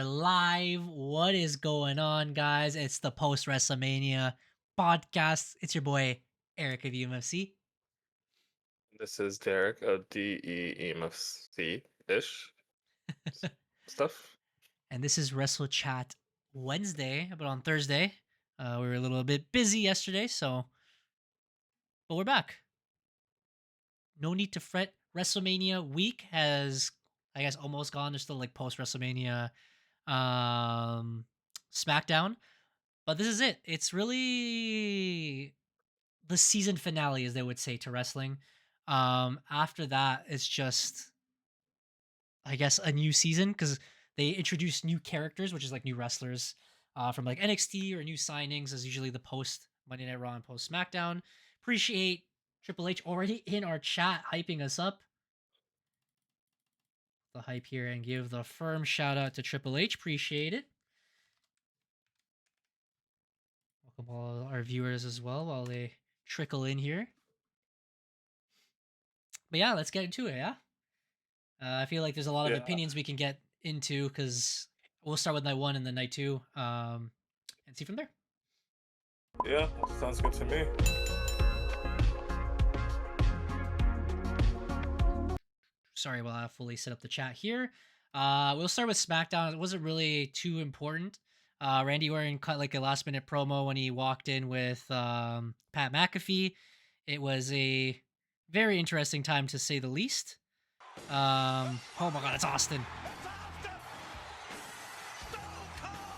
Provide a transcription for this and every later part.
live. What is going on, guys? It's the post WrestleMania podcast. It's your boy, Eric of EMFC. This is Derek of DEMFC-ish stuff. And this is Wrestle Chat Wednesday, but on Thursday. We were a little bit busy yesterday, but we're back. No need to fret. WrestleMania week has, I guess, almost gone. There's still like post WrestleMania SmackDown. But this is it. It's really the season finale, as they would say, to wrestling. After that, it's just, I guess, a new season because they introduce new characters, which is like new wrestlers from like NXT or new signings, as usually the post Monday Night Raw and post SmackDown. Appreciate Triple H already in our chat hyping us up. The hype here and give the firm shout out to Triple H. Appreciate it. Welcome all our viewers as well while they trickle in here. But yeah, let's get into it. Yeah, I feel like there's a lot of opinions we can get into because we'll start with night one and then night two, and see from there. Yeah, sounds good to me. Sorry, while I fully set up the chat here. We'll start with SmackDown. It wasn't really too important. Randy Orton cut like a last minute promo when he walked in with Pat McAfee. It was a very interesting time to say the least. Oh my god, it's Austin.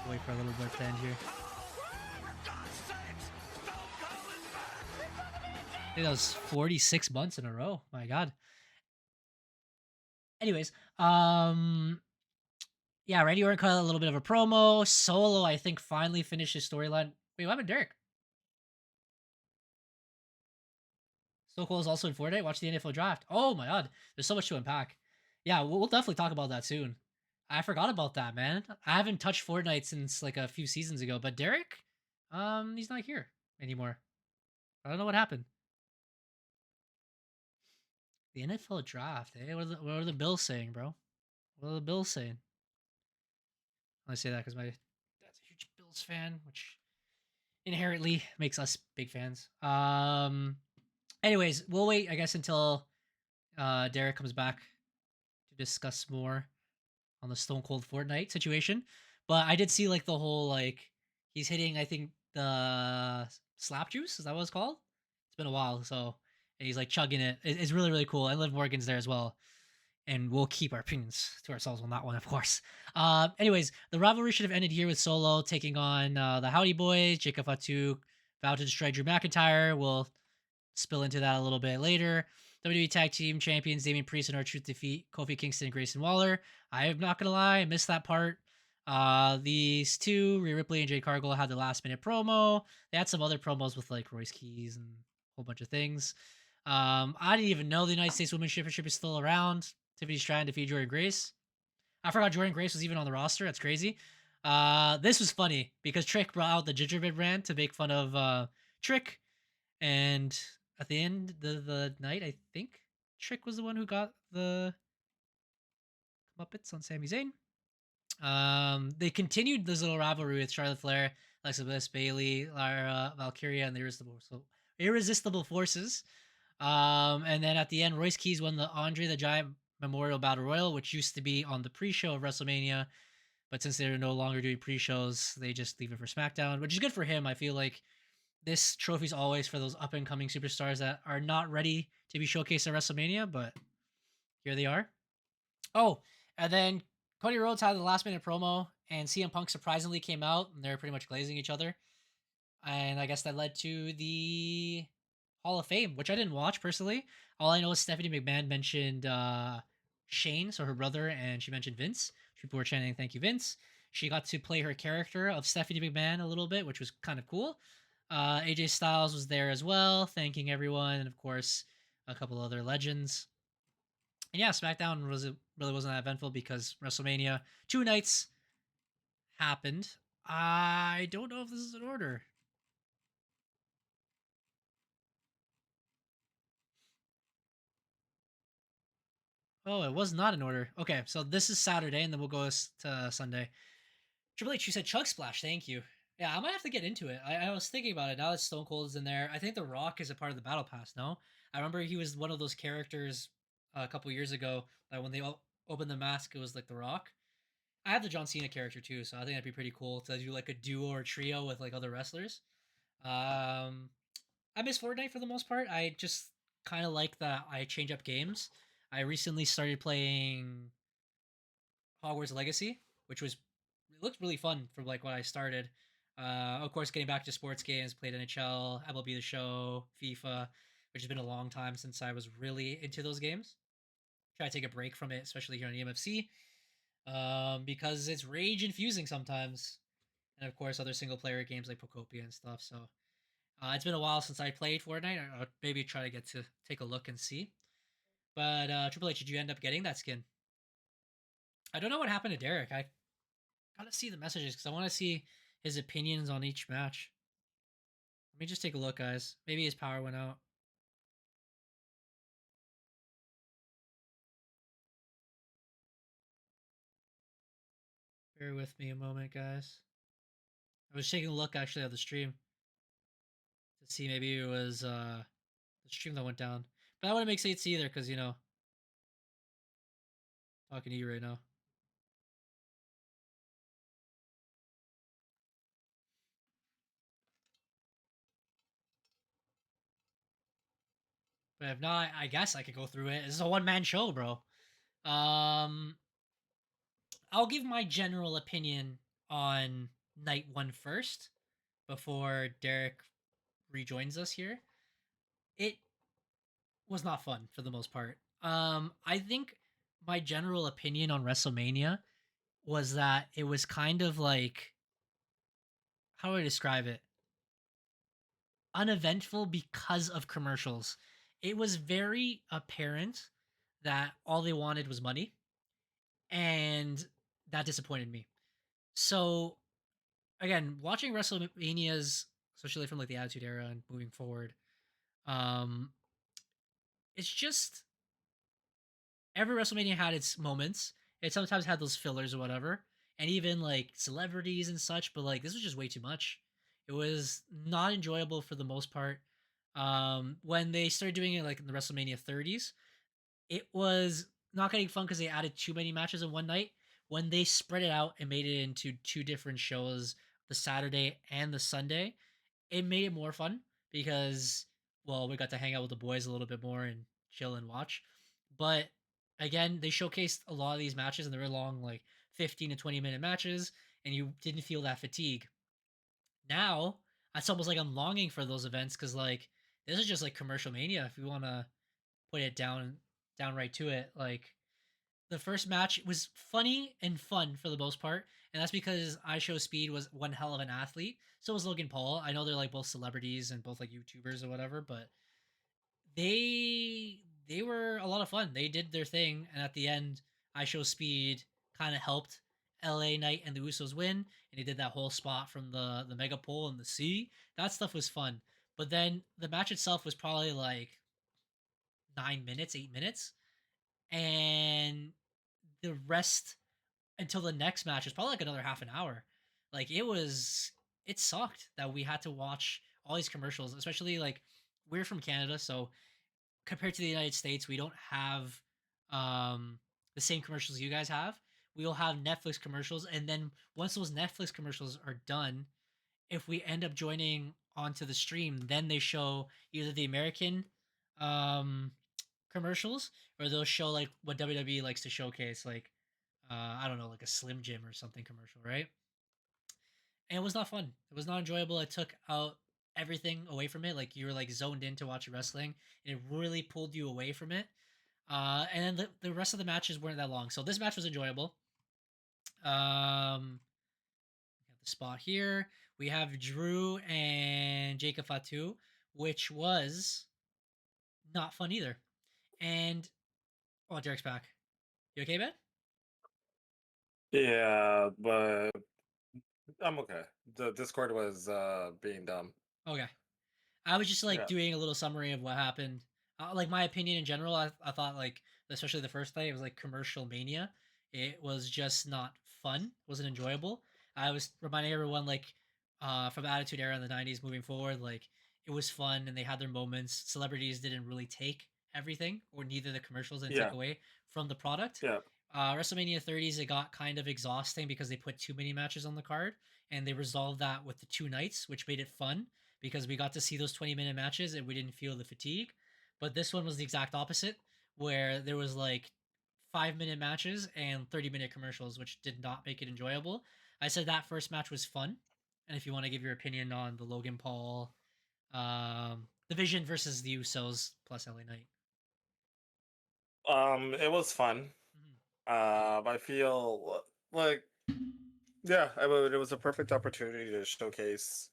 Wait for a little bit to end here. I think that was 46 months in a row. My god. Anyways, yeah, Randy Orton cut a little bit of a promo. Solo, I think, finally finished his storyline. Wait, what happened, Derek? So Cole is also in Fortnite. Watch the NFL draft. Oh my god, there's so much to unpack. Yeah, we'll definitely talk about that soon. I forgot about that, man. I haven't touched Fortnite since like a few seasons ago. But Derek, he's not here anymore. I don't know what happened. The NFL draft. Eh? What are the Bills saying, bro? What are the Bills saying? I say that because my dad's a huge Bills fan, which inherently makes us big fans. Anyways, we'll wait, I guess, until Derek comes back to discuss more on the Stone Cold Fortnite situation. But I did see like the whole like he's hitting, I think, the slap juice. Is that what it's called? It's been a while, so and he's like chugging it. It's really really cool. And Liv Morgan's there as well. And we'll keep our opinions to ourselves on that one, of course. Anyways, the rivalry should have ended here with Solo taking on the Howdy Boys. Jacob Fatu vowed to destroy Drew McIntyre. We'll spill into that a little bit later. WWE Tag Team Champions Damian Priest and R-Truth defeat Kofi Kingston and Grayson Waller. I'm not gonna lie, I missed that part. These two, Rhea Ripley and Jade Cargill, had the last minute promo. They had some other promos with like Royce Keys and a whole bunch of things. I didn't even know the United States Women's Championship is still around. Tiffany Stratton defeated Jordan Grace. I forgot Jordan Grace was even on the roster. That's crazy. This was funny because Trick brought out the gingerbread brand to make fun of Trick. And at the end of the night, I think Trick was the one who got the Muppets on Sami Zayn. They continued this little rivalry with Charlotte Flair, Alexa Bliss, Bayley, Lara, Valkyria, and the Irresistible Forces. And then at the end, Royce Keys won the Andre the Giant Memorial Battle Royal, which used to be on the pre-show of WrestleMania. But since they're no longer doing pre-shows, they just leave it for SmackDown, which is good for him. I feel like this trophy's always for those up-and-coming superstars that are not ready to be showcased at WrestleMania, but here they are. Oh, and then Cody Rhodes had the last-minute promo, and CM Punk surprisingly came out, and they're pretty much glazing each other. And I guess that led to the Hall of Fame, which I didn't watch personally. All I know is Stephanie McMahon mentioned Shane, so her brother, and she mentioned Vince. People were chanting, "Thank you, Vince." She got to play her character of Stephanie McMahon a little bit, which was kind of cool. AJ Styles was there as well, thanking everyone, and of course, a couple other legends. And yeah, SmackDown really wasn't that eventful because WrestleMania 2 nights happened. I don't know if this is in order. Oh, it was not in order. Okay, so this is Saturday, and then we'll go to Sunday. Triple H, you said Chug Splash. Thank you. Yeah, I might have to get into it. I was thinking about it now that Stone Cold is in there. I think The Rock is a part of the Battle Pass. No, I remember he was one of those characters a couple years ago. That when they opened the mask, it was like The Rock. I have the John Cena character too, so I think that'd be pretty cool to do like a duo or trio with like other wrestlers. Um, I miss Fortnite for the most part. I just kind of like that I change up games. I recently started playing Hogwarts Legacy, which was it looked really fun from like when I started. Of course, getting back to sports games, played NHL, MLB The Show, FIFA, which has been a long time since I was really into those games. Try to take a break from it, especially here on EMFC, because it's rage infusing sometimes. And of course, other single player games like Procopia and stuff. So it's been a while since I played Fortnite. I'll maybe try to get to take a look and see. But Triple H, did you end up getting that skin? I don't know what happened to Derek. I gotta see the messages because I want to see his opinions on each match. Let me just take a look, guys. Maybe his power went out. Bear with me a moment, guys. I was taking a look actually at the stream to see maybe it was the stream that went down. But I wouldn't make sense either because talking to you right now. But if not, I guess I could go through it. This is a one-man show, bro. Um, I'll give my general opinion on night one first before Derek rejoins us here. It was not fun for the most part. I think my general opinion on WrestleMania was that it was kind of like how do I describe it? Uneventful because of commercials. It was very apparent that all they wanted was money, and that disappointed me. So again, watching WrestleManias, especially from like the Attitude Era and moving forward, um, it's just every WrestleMania had its moments. It sometimes had those fillers or whatever, and even like celebrities and such. But like this was just way too much. It was not enjoyable for the most part. When they started doing it like in the WrestleMania 30s, it was not getting fun because they added too many matches in one night. When they spread it out and made it into two different shows, the Saturday and the Sunday, it made it more fun because well, we got to hang out with the boys a little bit more and chill and watch. But again, they showcased a lot of these matches and they were long, like 15 to 20-minute matches, and you didn't feel that fatigue. Now, it's almost like I'm longing for those events because like this is just like commercial mania if you want to put it down right to it. Like the first match was funny and fun for the most part, and that's because I Show Speed was one hell of an athlete. So was Logan Paul. I know they're like both celebrities and both like YouTubers or whatever, but they were a lot of fun. They did their thing, and at the end, I Show Speed kind of helped LA Knight and the Usos win, and he did that whole spot from the mega pole in the sea. That stuff was fun. But then the match itself was probably like 9 minutes, 8 minutes, and the rest until the next match was probably like another half an hour. Like it sucked that we had to watch all these commercials, especially like we're from Canada, so compared to the United States, we don't have the same commercials you guys have. We'll have Netflix commercials, and then once those Netflix commercials are done, if we end up joining onto the stream, then they show either the American um, commercials or they'll show like what WWE likes to showcase, like I don't know, like a Slim Jim or something commercial, right? And it was not fun. It was not enjoyable. It took out everything away from it. Like you were like zoned in to watch wrestling, and it really pulled you away from it. And then the rest of the matches weren't that long, so this match was enjoyable. We have the spot here. We have Drew and Jacob Fatu, which was not fun either. And oh, Derek's back. You okay, man? Yeah, but I'm okay. The Discord was being dumb. Okay. I was just like Yeah. doing a little summary of what happened. Like my opinion in general, I thought like especially the first day it was like commercial mania. It was just not fun. It wasn't enjoyable. I was reminding everyone like from the Attitude Era in the '90s moving forward, like it was fun and they had their moments. Celebrities didn't really take everything, or neither the commercials didn't take Yeah, away from the product. yeah. WrestleMania 30s, it got kind of exhausting because they put too many matches on the card, and they resolved that with the 2 nights, which made it fun because we got to see those 20-minute matches and we didn't feel the fatigue. But this one was the exact opposite, where there was like 5-minute matches and 30-minute commercials, which did not make it enjoyable. I said that first match was fun, and if you want to give your opinion on the Logan Paul, Division versus the Usos plus LA Knight. It was fun. Mhm. I feel like yeah, it was a perfect opportunity to showcase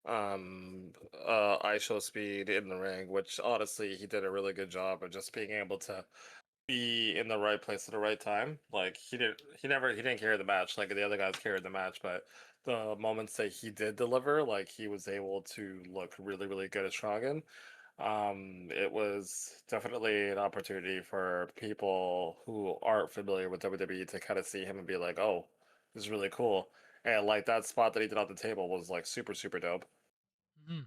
ISO speed in the ring, which honestly he did a really good job of just being able to be in the right place at the right time. Like he didn't carry the match like the other guys carried the match, but the moments that he did deliver, like he was able to look really, really good at Strongin. It was definitely an opportunity for people who aren't familiar with WWE to kind of see him and be like, oh, this is really cool. And like that spot that he did on the table was like super, super dope. Mhm.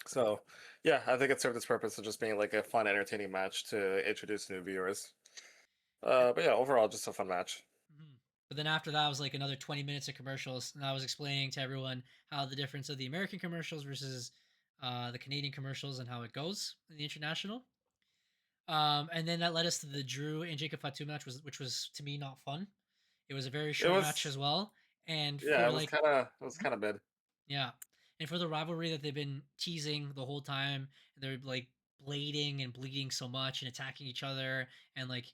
So yeah, I think it served its purpose of just being like a fun, entertaining match to introduce new viewers. But yeah, overall, just a fun match. Mhm. But then after that was like another 20 minutes of commercials, and I was explaining to everyone how the difference of the American commercials versus the Canadian commercials and how it goes in the international. And then that led us to the Drew and Jacob Fatu match, which was to me not fun. It was a very It short match was as well, and yeah, for like it was Mhm. kind of mid. Yeah, and for the rivalry that they've been teasing the whole time, they're like blading and bleeding so much and attacking each other, and like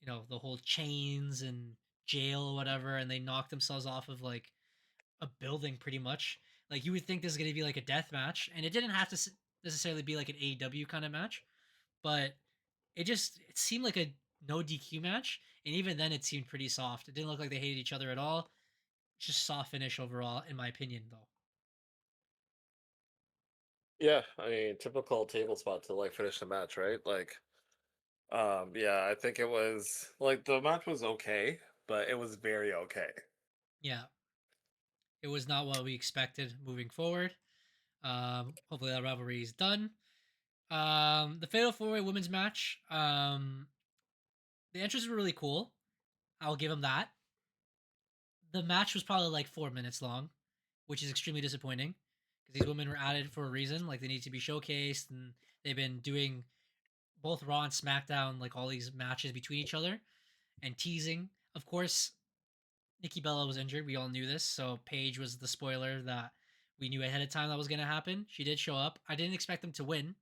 the whole chains and jail or whatever, and they knock themselves off of like a building pretty much. Like you would think this is going to be like a death match, and it didn't have to necessarily be like an AEW kind of match, but it seemed like a no DQ match, and even then it seemed pretty soft. It didn't look like they hated each other at all. Just soft finish overall, in my opinion, though. Yeah, I mean, typical table spot to like finish the match, right? Like, yeah, I think it was like the match was okay, but it was very okay. Yeah, it was not what we expected moving forward. Hopefully that rivalry is done. The Fatal 4-Way women's match. The entrances were really cool. I'll give them that. The match was probably like 4 minutes long, which is extremely disappointing because these women were added for a reason. Like they need to be showcased, and they've been doing both Raw and SmackDown like all these matches between each other and teasing. Of course, Nikki Bella was injured. We all knew this, so Paige was the spoiler that we knew ahead of time that was going to happen. She did show up. I didn't expect them to win.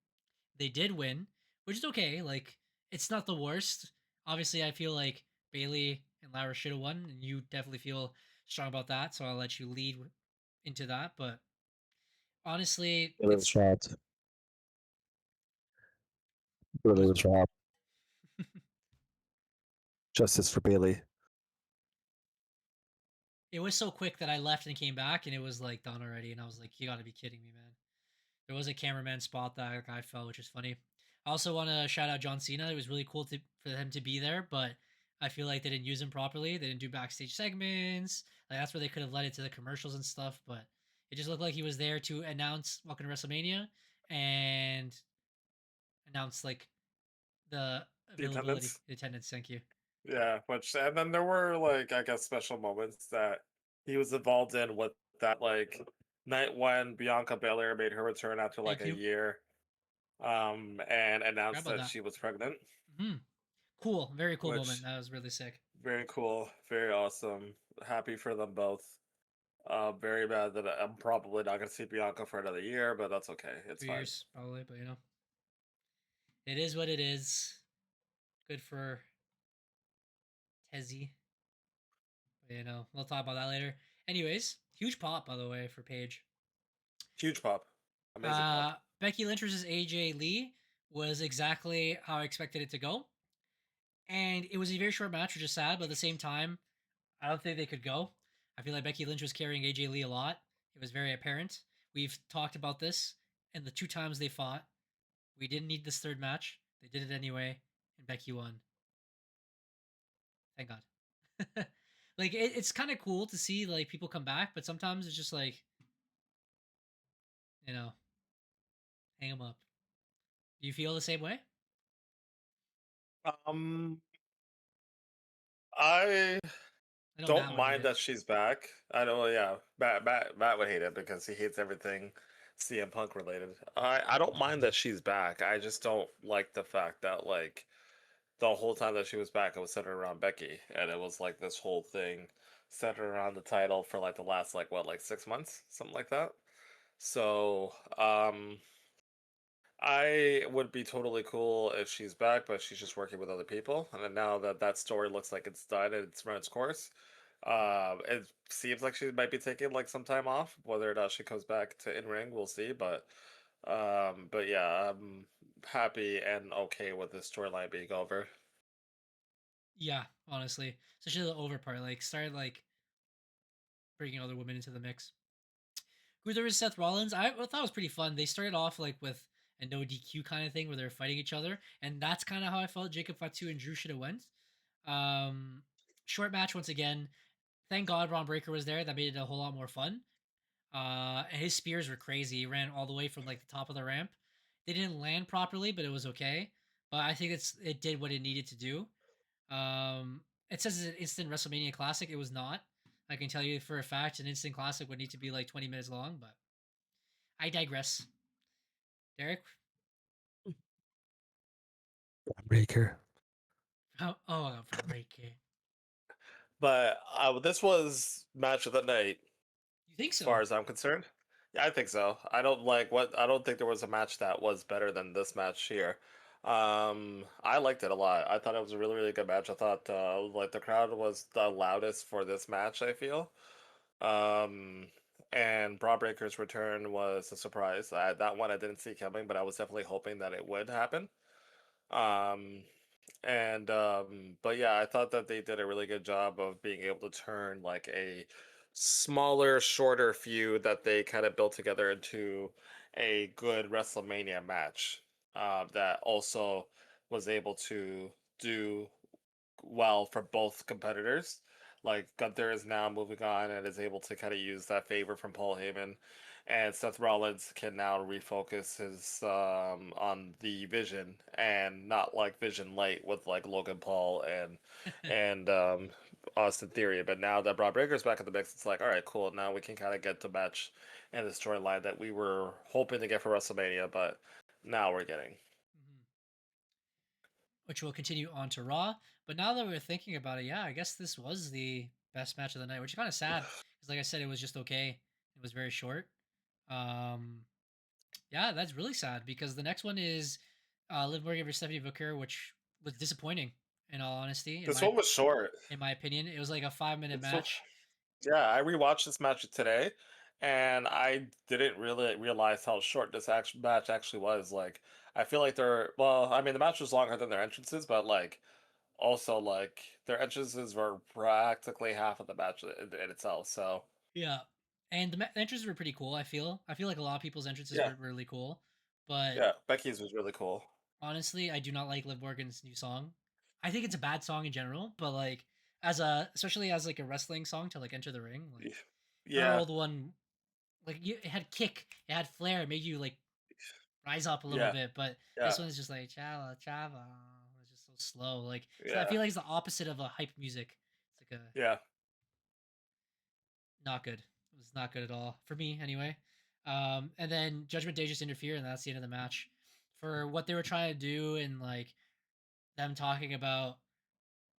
They did win, which is okay. Like it's not the worst. Obviously, I feel like Bailey and Lara should have won, and you definitely feel strong about that. So I'll let you lead into that. But honestly, Really was it's shocked. it Really was was shocked. Justice for Bailey. it was so quick that I left and came back, and it was like done already. And I was like, you got to be kidding me, man. There was a cameraman spot that guy fell, which is funny. I also want to shout out John Cena. It was really cool for him to be there, but I feel like they didn't use him properly. They didn't do backstage segments. Like that's where they could have led it to the commercials and stuff. But it just looked like he was there to announce Welcome to WrestleMania and announce like the The availability, attendance, the attendance. Thank you. yeah, which and then there were like I guess special moments that he was involved in with that like night when Bianca Belair made her return after like Thank a you. year, and Forgot announced about that that. she was pregnant, Hmm. Cool. Very cool moment. which That was really sick. very cool, very awesome. Happy for them both. Very bad that I'm probably not going to see Bianca for another year, but that's okay. It's 2 years fine. probably, but it is what it is. Good for Tezzy. We'll talk about that later. Anyways, huge pop by the way for Paige. Huge pop, amazing pop. Becky Lynch versus AJ Lee was exactly how I expected it to go, and it was a very short match, which is sad, but at the same time, I don't think they could go. I feel like Becky Lynch was carrying AJ Lee a lot. It was very apparent. We've talked about this, and the 2 times they fought, we didn't need this third match. They did it anyway, and Becky won. Thank God. Like it's kind of cool to see like people come back, but sometimes it's just like, you know, hang them up. Do you feel the same way? Um, I I know Matt don't would hate mind it. that she's back. I know, yeah, Matt would hate it because he hates everything CM Punk related. I don't mind that she's back. I just don't like the fact that like the whole time that she was back, it was centered around Becky, and it was like this whole thing centered around the title for like the last like what, like 6 months, something like that. So, I would be totally cool if she's back, but she's just working with other people. And then now that that story looks like it's done and it's run its course, it seems like she might be taking like some time off. Whether or not she comes back to in ring, we'll see. But yeah, I'm happy and okay with this storyline being over. Yeah, honestly, especially the over part, like started like bringing other women into the mix. Gunther versus Seth Rollins, I thought it was pretty fun. They started off like with a no DQ kind of thing where they're fighting each other, and that's kind of how I felt Jacob Fatu and Drew should have went. Um, Short match once again. Thank God Ron Breaker was there. That made it a whole lot more fun. And his spears were crazy. He ran all the way from like the top of the ramp. They didn't land properly, but it was okay. But I think it did what it needed to do. It says it's an instant WrestleMania classic. It was not. I can tell you for a fact, an instant classic would need to be like 20 minutes long. But I digress. Derek, Breaker. from Breaker. But this was match of the night, You think as so? far as I'm concerned. Yeah, I think so. I don't think there was a match that was better than this match here. I liked it a lot. I thought it was a really, really good match. I thought like the crowd was the loudest for this match, I feel. Um, and Braun Breaker's return was a surprise. That one I didn't see coming, but I was definitely hoping that it would happen. Um, but yeah, I thought that they did a really good job of being able to turn like a smaller, shorter feud that they kind of built together into a good WrestleMania match. That also was able to do well for both competitors. Like Gunther is now moving on and is able to kind of use that favor from Paul Heyman, and Seth Rollins can now refocus his on the Vision and not like Vision Light with like Logan Paul and Austin Theory. But now that Braun Breaker's back in the mix, it's like, all right, cool. Now we can kind of get the match and the storyline that we were hoping to get for WrestleMania, but now we're getting. Mhm. Which will continue on to Raw. But now that we're thinking about it, yeah, I guess this was the best match of the night, which is kind of sad because, like I said, it was just okay. It was very short. Um, yeah, that's really sad because the next one is Liv Morgan versus Stephanie Booker, which was disappointing. In all honesty, This one was short. in my opinion, it was like a 5 minute This one, match. yeah, I rewatched this match today, and I didn't really realize how short this match actually was. Like, I feel like well, I mean, the match was longer than their entrances, but like, also like their entrances were practically half of the match in itself. So Yeah, and the entrances were pretty cool. I feel like a lot of people's entrances yeah, were really cool, but yeah, Becky's was really cool. honestly, I do not like Liv Morgan's new song. I think it's a bad song in general, but like especially as like a wrestling song to like enter the ring, like her Yeah, old one, like it had kick, it had flair, it made you like rise up a little yeah, bit. But yeah, this one is just like chava chava. It's just so slow. Like so I yeah, feel like it's the opposite of a hype music. It's like a yeah. not good. It was not good at all for me anyway. And then Judgment Day just interfered, and that's the end of the match. For what they were trying to do, and like them talking about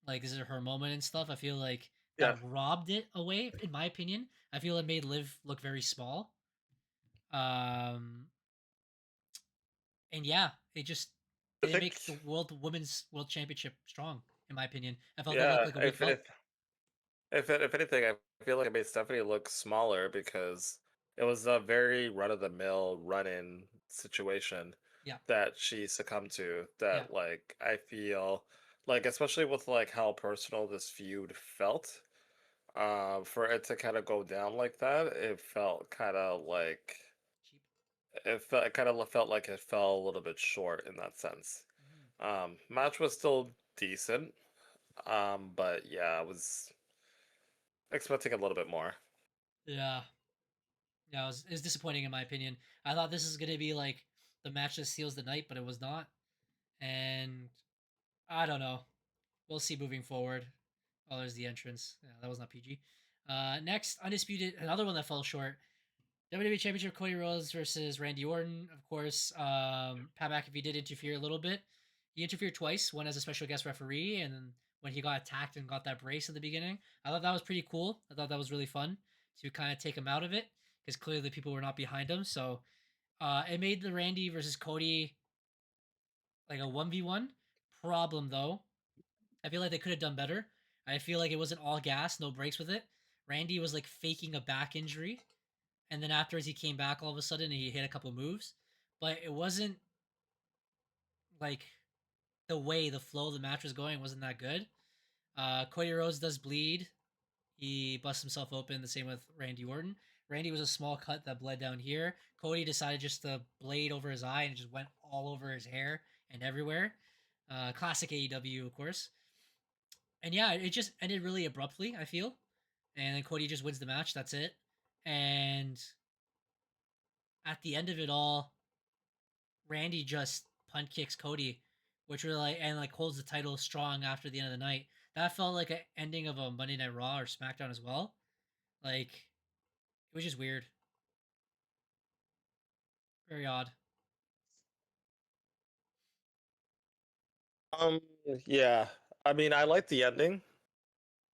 like this is her moment and stuff, I feel like that Yeah. robbed it away. In my opinion, I feel it made Liv look very small. Um, and yeah, it just I didn't think, make the women's world championship strong. In my opinion, I felt it looked yeah. like a weak belt. If anything, I feel like it made Stephanie look smaller because it was a very run of the mill run in situation Yeah, that she succumbed to. yeah. That like I feel like, especially with like how personal this feud felt, for it to kind of go down like that, it felt kind of like Cheap. it kind of felt like it fell a little bit short in that sense. Hmm. Match was still decent, but yeah, it was. expecting a little bit more. Yeah. Yeah, it was disappointing in my opinion. I thought this is gonna be like the match that seals the night, but it was not. And I don't know. We'll see moving forward. Oh, there's the entrance. Yeah, that was not PG. Next, undisputed, another one that fell short. WWE Championship Cody Rhodes versus Randy Orton. Of course, Pat McAfee did interfere a little bit. He interfered twice, one as a special guest referee, and then when he got attacked and got that brace at the beginning. I thought that was pretty cool. I thought that was really fun to kind of take him out of it because clearly the people were not behind him. So it made the Randy versus Cody like a 1v1 problem, though. I feel like they could have done better. I feel like it wasn't all gas, no breaks with it. Randy was like faking a back injury, and then afterwards he came back all of a sudden and he hit a couple moves, but it wasn't like the flow of the match was going wasn't that good. Cody Rhodes does bleed. He busts himself open. The same with Randy Orton. Randy was a small cut that bled down here. Cody decided just to blade over his eye and it just went all over his hair and everywhere. Classic AEW, of course. And yeah, it just ended really abruptly, I feel. And then Cody just wins the match. That's it. And at the end of it all, Randy just punt kicks Cody, which really like holds the title strong after the end of the night. That felt like an ending of a Monday Night Raw or SmackDown as well. Like it was just weird, very odd. Um, yeah. I mean, I like the ending.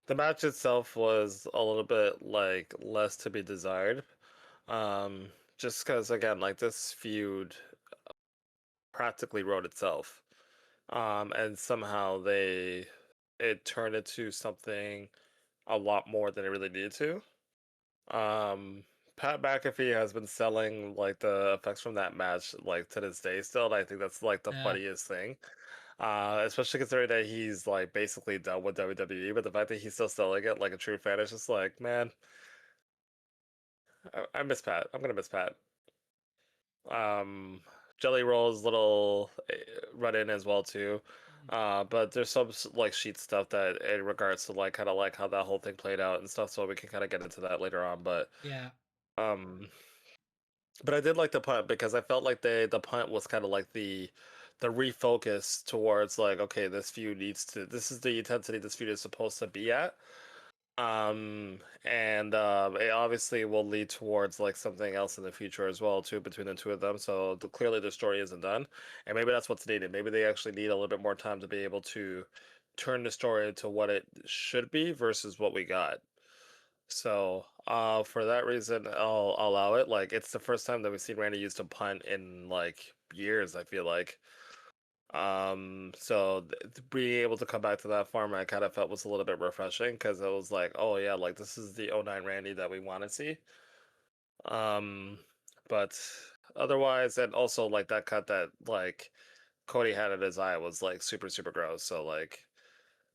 The match itself was a little bit like less to be desired. Um, just because again, like this feud practically wrote itself. And somehow it turned into something a lot more than it really needed to. Um, Pat McAfee has been selling like the effects from that match like to this day still, and I think that's like the Yeah, funniest thing. Especially considering that he's like basically done with WWE, but the fact that he's still selling it like a true fan is just like, man, I miss Pat. I'm gonna miss Pat. Um, Jelly Roll's little run in as well too. mhm. But there's some like sheet stuff that in regards to like kind of like how that whole thing played out and stuff, so we can kind of get into that later on. Yeah, Um, but I did like the punt because I felt like the punt was kind of like the refocus towards like, okay, this is the intensity this feud is supposed to be at. And it obviously will lead towards like something else in the future as well too between the two of them. So clearly the story isn't done, and maybe that's what's needed. Maybe they actually need a little bit more time to be able to turn the story into what it should be versus what we got. So, for that reason, I'll allow it. Like, it's the first time that we've seen Randy use a punt in like years, I feel like. So being able to come back to that format, I kind of felt was a little bit refreshing because it was like, oh yeah, like this is the '09 Randy that we want to see. Um, but otherwise, and also like that cut that like Cody had in his eye was like super super gross. So like,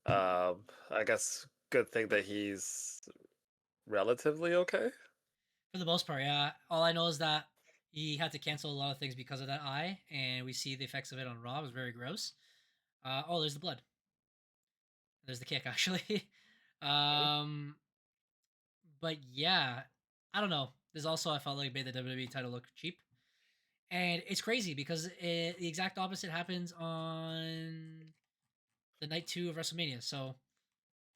I guess good thing that he's relatively okay. for the most part, yeah. All I know is that he had to cancel a lot of things because of that eye, and we see the effects of it on Raw. It was very gross. Oh, there's the blood. There's the kick, actually. Mhm. um, but yeah, I don't know. There's also I felt like made the WWE title look cheap, and it's crazy because the exact opposite happens on the night two of WrestleMania. So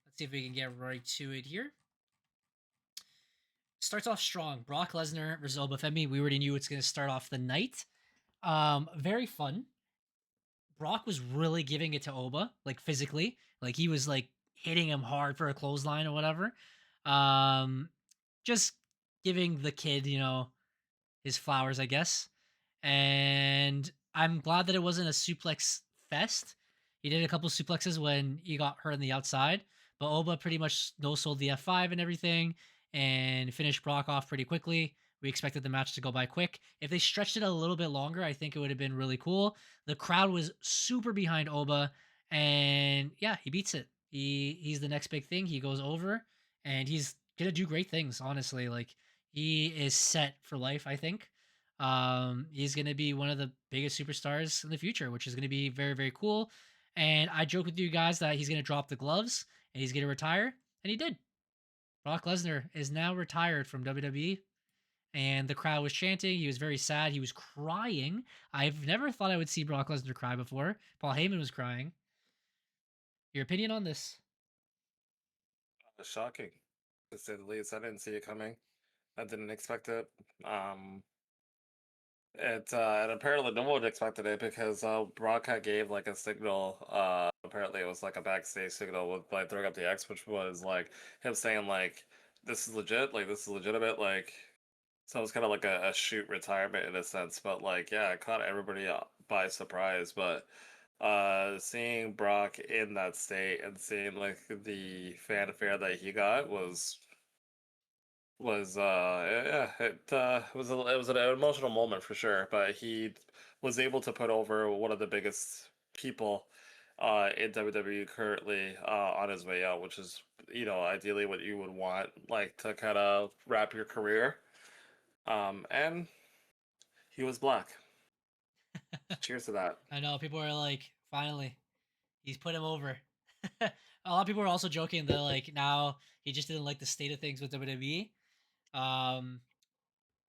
let's see if we can get right to it here. Starts off strong. Brock Lesnar versus Oba Femi. We already knew it's going to start off the night. Very fun. Brock was really giving it to Oba, like physically, like he was like hitting him hard for a clothesline or whatever. Um, just giving the kid, his flowers, I guess. And I'm glad that it wasn't a suplex fest. He did a couple suplexes when he got hurt on the outside, but Oba pretty much no sold the F5 and everything and finished Brock off pretty quickly. We expected the match to go by quick. If they stretched it a little bit longer, I think it would have been really cool. The crowd was super behind Oba, and yeah, he beats it. He's the next big thing. He goes over, and he's gonna do great things. Honestly, like he is set for life. I think he's going to be one of the biggest superstars in the future, which is going to be very, very cool. And I joke with you guys that he's going to drop the gloves and he's going to retire, and he did. Brock Lesnar is now retired from WWE, and the crowd was chanting. He was very sad. He was crying. I've never thought I would see Brock Lesnar cry before. Paul Heyman was crying. Your opinion on this? Shocking, to say the least. I didn't see it coming. I didn't expect it. And apparently no one expected it because Brock had gave like a signal. Apparently it was like a backstage signal with like throwing up the X, which was like him saying like this is legit, like this is legitimate, like so it was kind of like a shoot retirement in a sense. But like yeah, it caught everybody by surprise. But seeing Brock in that state and seeing like the fanfare that he got was yeah, it was it was an emotional moment for sure, but he was able to put over one of the biggest people in WWE currently on his way out, which is ideally what you would want, like to kind of wrap your career. And he was black. Cheers to that. I know people are like, finally, he's put him over. A lot of people were also joking that like now he just didn't like the state of things with WWE. Um,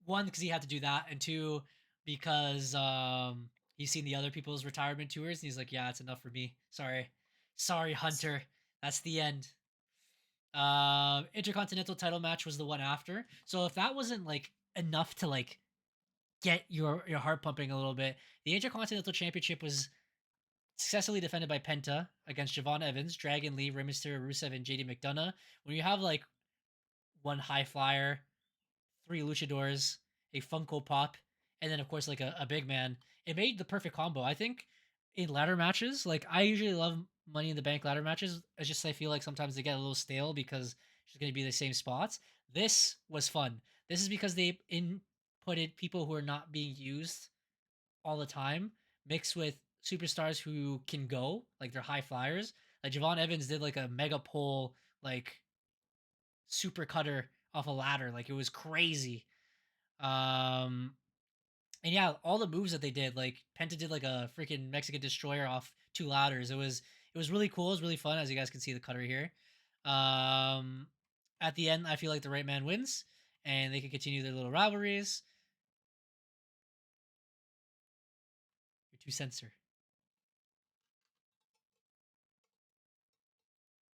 one because he had to do that, and two because he's seen the other people's retirement tours, and he's like, yeah, it's enough for me. Sorry, Hunter, that's the end. Intercontinental title match was the one after. So if that wasn't like enough to like get your heart pumping a little bit, the Intercontinental Championship was successfully defended by Penta against Javon Evans, Dragon Lee, Rey Mysterio, Rusev, and JD McDonough. When you have like one high flyer, three luchadors, a Funko Pop, and then of course like a big man, it made the perfect combo. I think in ladder matches, like I usually love Money in the Bank ladder matches. It's just I feel like sometimes they get a little stale because it's going to be the same spots. This was fun. This is because they inputted people who are not being used all the time, mixed with superstars who can go, like they're high flyers. Like Javon Evans did like a mega pull, like super cutter off a ladder. Like it was crazy. Um, and yeah, all the moves that they did, like Penta did like a freaking Mexican destroyer off two ladders. It was really cool. It was really fun, as you guys can see the cutter here. Um, at the end, I feel like the right man wins, and they can continue their little rivalries. Your two censor.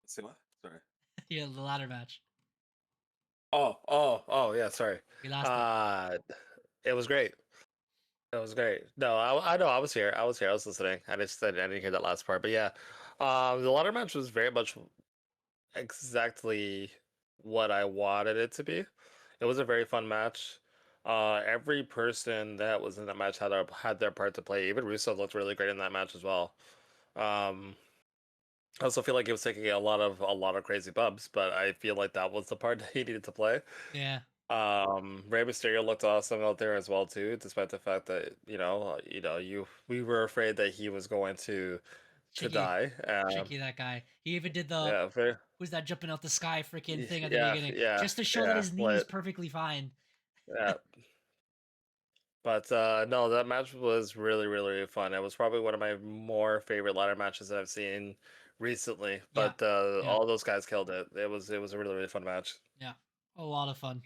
See what? Sorry. Yeah, the ladder match. Oh, yeah, sorry. We lost it. Uh, it was great. It was great. No, I know I was here. I was here. I was listening. I didn't hear that last part. But yeah, the ladder match was very much exactly what I wanted it to be. It was a very fun match. Every person that was in that match had their part to play. Even Rusev looked really great in that match as well. Um, I also feel like he was taking a lot of crazy bumps, but I feel like that was the part that he needed to play. Yeah, Rey Mysterio looked awesome out there as well too, despite the fact that we were afraid that he was going to tricky, die. tricky that guy. He even did the Yeah, very, who's that jumping out the sky freaking thing at the yeah, beginning, yeah, just to show that yeah, his knee is but perfectly fine. yeah, but no, that match was really, really, really fun. It was probably one of my more favorite ladder matches that I've seen recently. Yeah, But yeah, all those guys killed it. It was a really, really fun match. yeah, a lot of fun.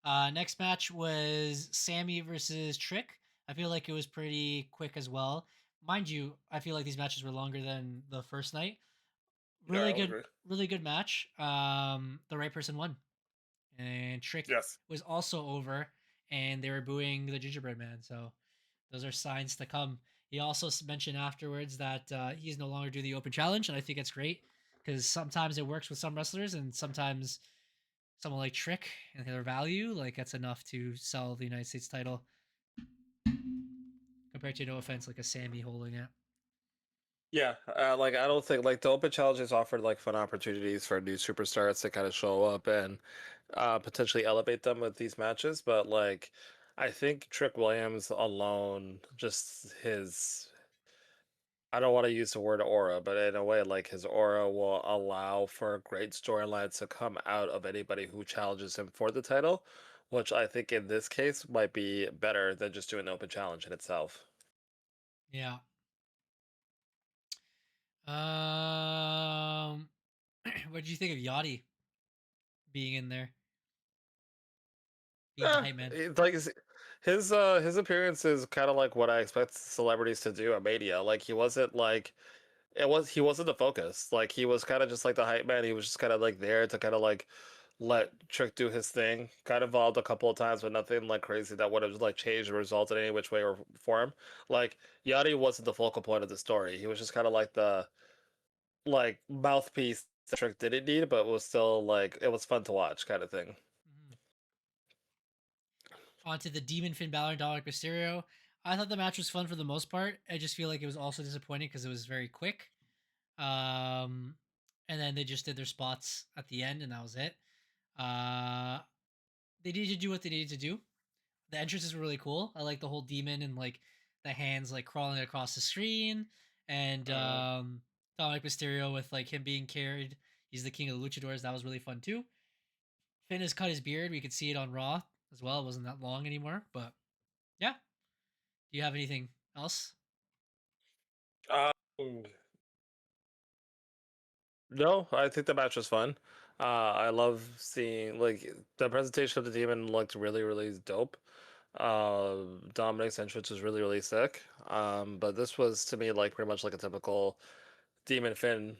Next match was Sammy versus Trick. I feel like it was pretty quick as well. Mind you, I feel like these matches were longer than the first night. Yeah, Really I would good, agree. really good match. The right person won, and Trick Yes. was also over, and they were booing the Gingerbread Man. So those are signs to come. He also mentioned afterwards that he's no longer doing the open challenge, and I think it's great because sometimes it works with some wrestlers, and sometimes someone like Trick and their value, like that's enough to sell the United States title compared to, no offense, like a Sammy holding it. Yeah, like I don't think like the open challenges offered like fun opportunities for new superstars to kind of show up and potentially elevate them with these matches, but like I think Trick Williams alone, just his I don't want to use the word aura, but in a way, like his aura will allow for great storylines to come out of anybody who challenges him for the title, which I think in this case might be better than just doing the open challenge in itself. Yeah. Um, what did you think of Yachty being in there, being the Yeah, hype man. his appearance is kind of like what I expect celebrities to do at Mania. Like he wasn't the focus. Like he was kind of just like the hype man. He was just kind of like there to kind of like let Trick do his thing. Got involved a couple of times, but nothing like crazy that would have like changed the result in any which way or form. Like Yachty wasn't the focal point of the story. He was just kind of like the like mouthpiece that Trick didn't need, but was still like it was fun to watch kind of thing. Mhm. Onto the Demon Finn Balor and Dominic Mysterio. I thought the match was fun for the most part. I just feel like it was also disappointing because it was very quick. Um, and then they just did their spots at the end, and that was it. Uh, they needed to do what they needed to do. The entrances were really cool. I like the whole demon and like the hands like crawling across the screen, and Uh, Dominic Mysterio with like him being carried. He's the king of the luchadors. That was really fun too. Finn has cut his beard. We could see it on Raw as well. It wasn't that long anymore, but yeah. Do you have anything else? um, no, I think the match was fun. I love seeing like the presentation of the demon looked really dope. Uh, Dominic's entrance was really sick. But this was to me like pretty much like a typical Demon Finn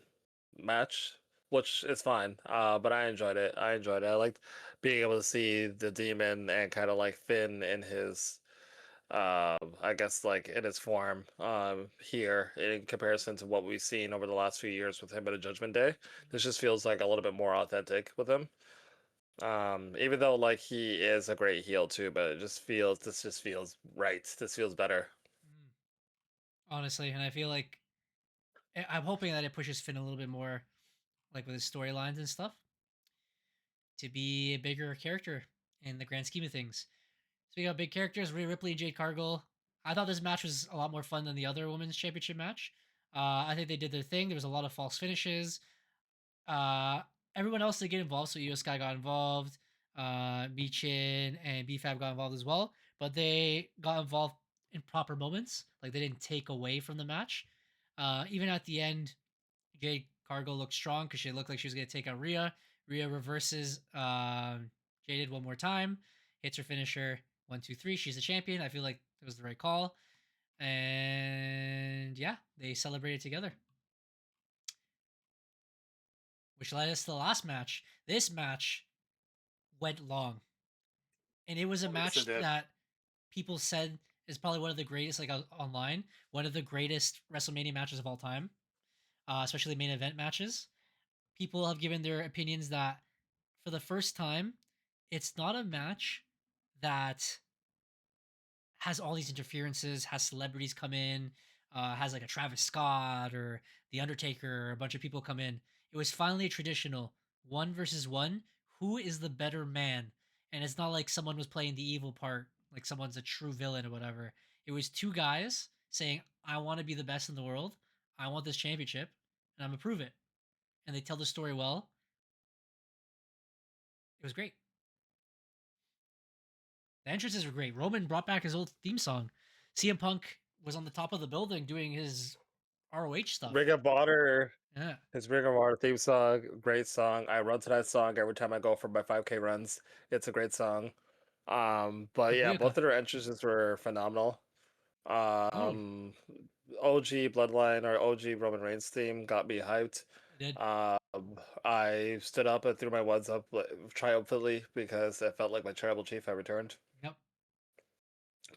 match, which is fine. But I enjoyed it. I enjoyed it. I liked being able to see the demon and kind of like Finn in his I guess like in his form here in comparison to what we've seen over the last few years with him at a Judgment Day. This just feels like a little bit more authentic with him. Even though like he is a great heel too, but this just feels right. This feels better. Mm, honestly, and I feel like I'm hoping that it pushes Finn a little bit more, like with his storylines and stuff, to be a bigger character in the grand scheme of things. Speaking of big characters, Rhea Ripley and Jade Cargill. I thought this match was a lot more fun than the other women's championship match. I think they did their thing. There was a lot of false finishes. Uh, everyone else did get involved. So US Sky got involved. Michin and BFAB got involved as well. But they got involved in proper moments. Like they didn't take away from the match. Even at the end, Jade Cargill looked strong because she looked like she was going to take out Rhea. Rhea reverses Jaded one more time, hits her finisher 1, 2, 3. She's the champion. I feel like it was the right call. And yeah, they celebrated together. Which led us to the last match. This match went long. And it was a Yes, it match did. that people said is probably one of the greatest, like online, one of the greatest WrestleMania matches of all time, especially main event matches. People have given their opinions that for the first time, it's not a match that has all these interferences, has celebrities come in, has like a Travis Scott or The Undertaker or a bunch of people come in. It was finally a traditional 1 versus 1. Who is the better man? And it's not like someone was playing the evil part, like someone's a true villain or whatever. It was two guys saying, I want to be the best in the world. I want this championship, and I'm going to prove it. And they tell the story well. It was great. The entrances were great. Roman brought back his old theme song. CM Punk was on the top of the building doing his ROH stuff. Ring of Honor, Yeah. his Ring of Honor theme song, great song. I run to that song every time I go for my 5K runs. It's a great song. But yeah, Tabuya. both of their entrances were phenomenal. Totally. Um, OG Bloodline or OG Roman Reigns theme got me hyped. It did. I stood up and threw my ones up triumphantly because it felt like my tribal chief had returned. Yep.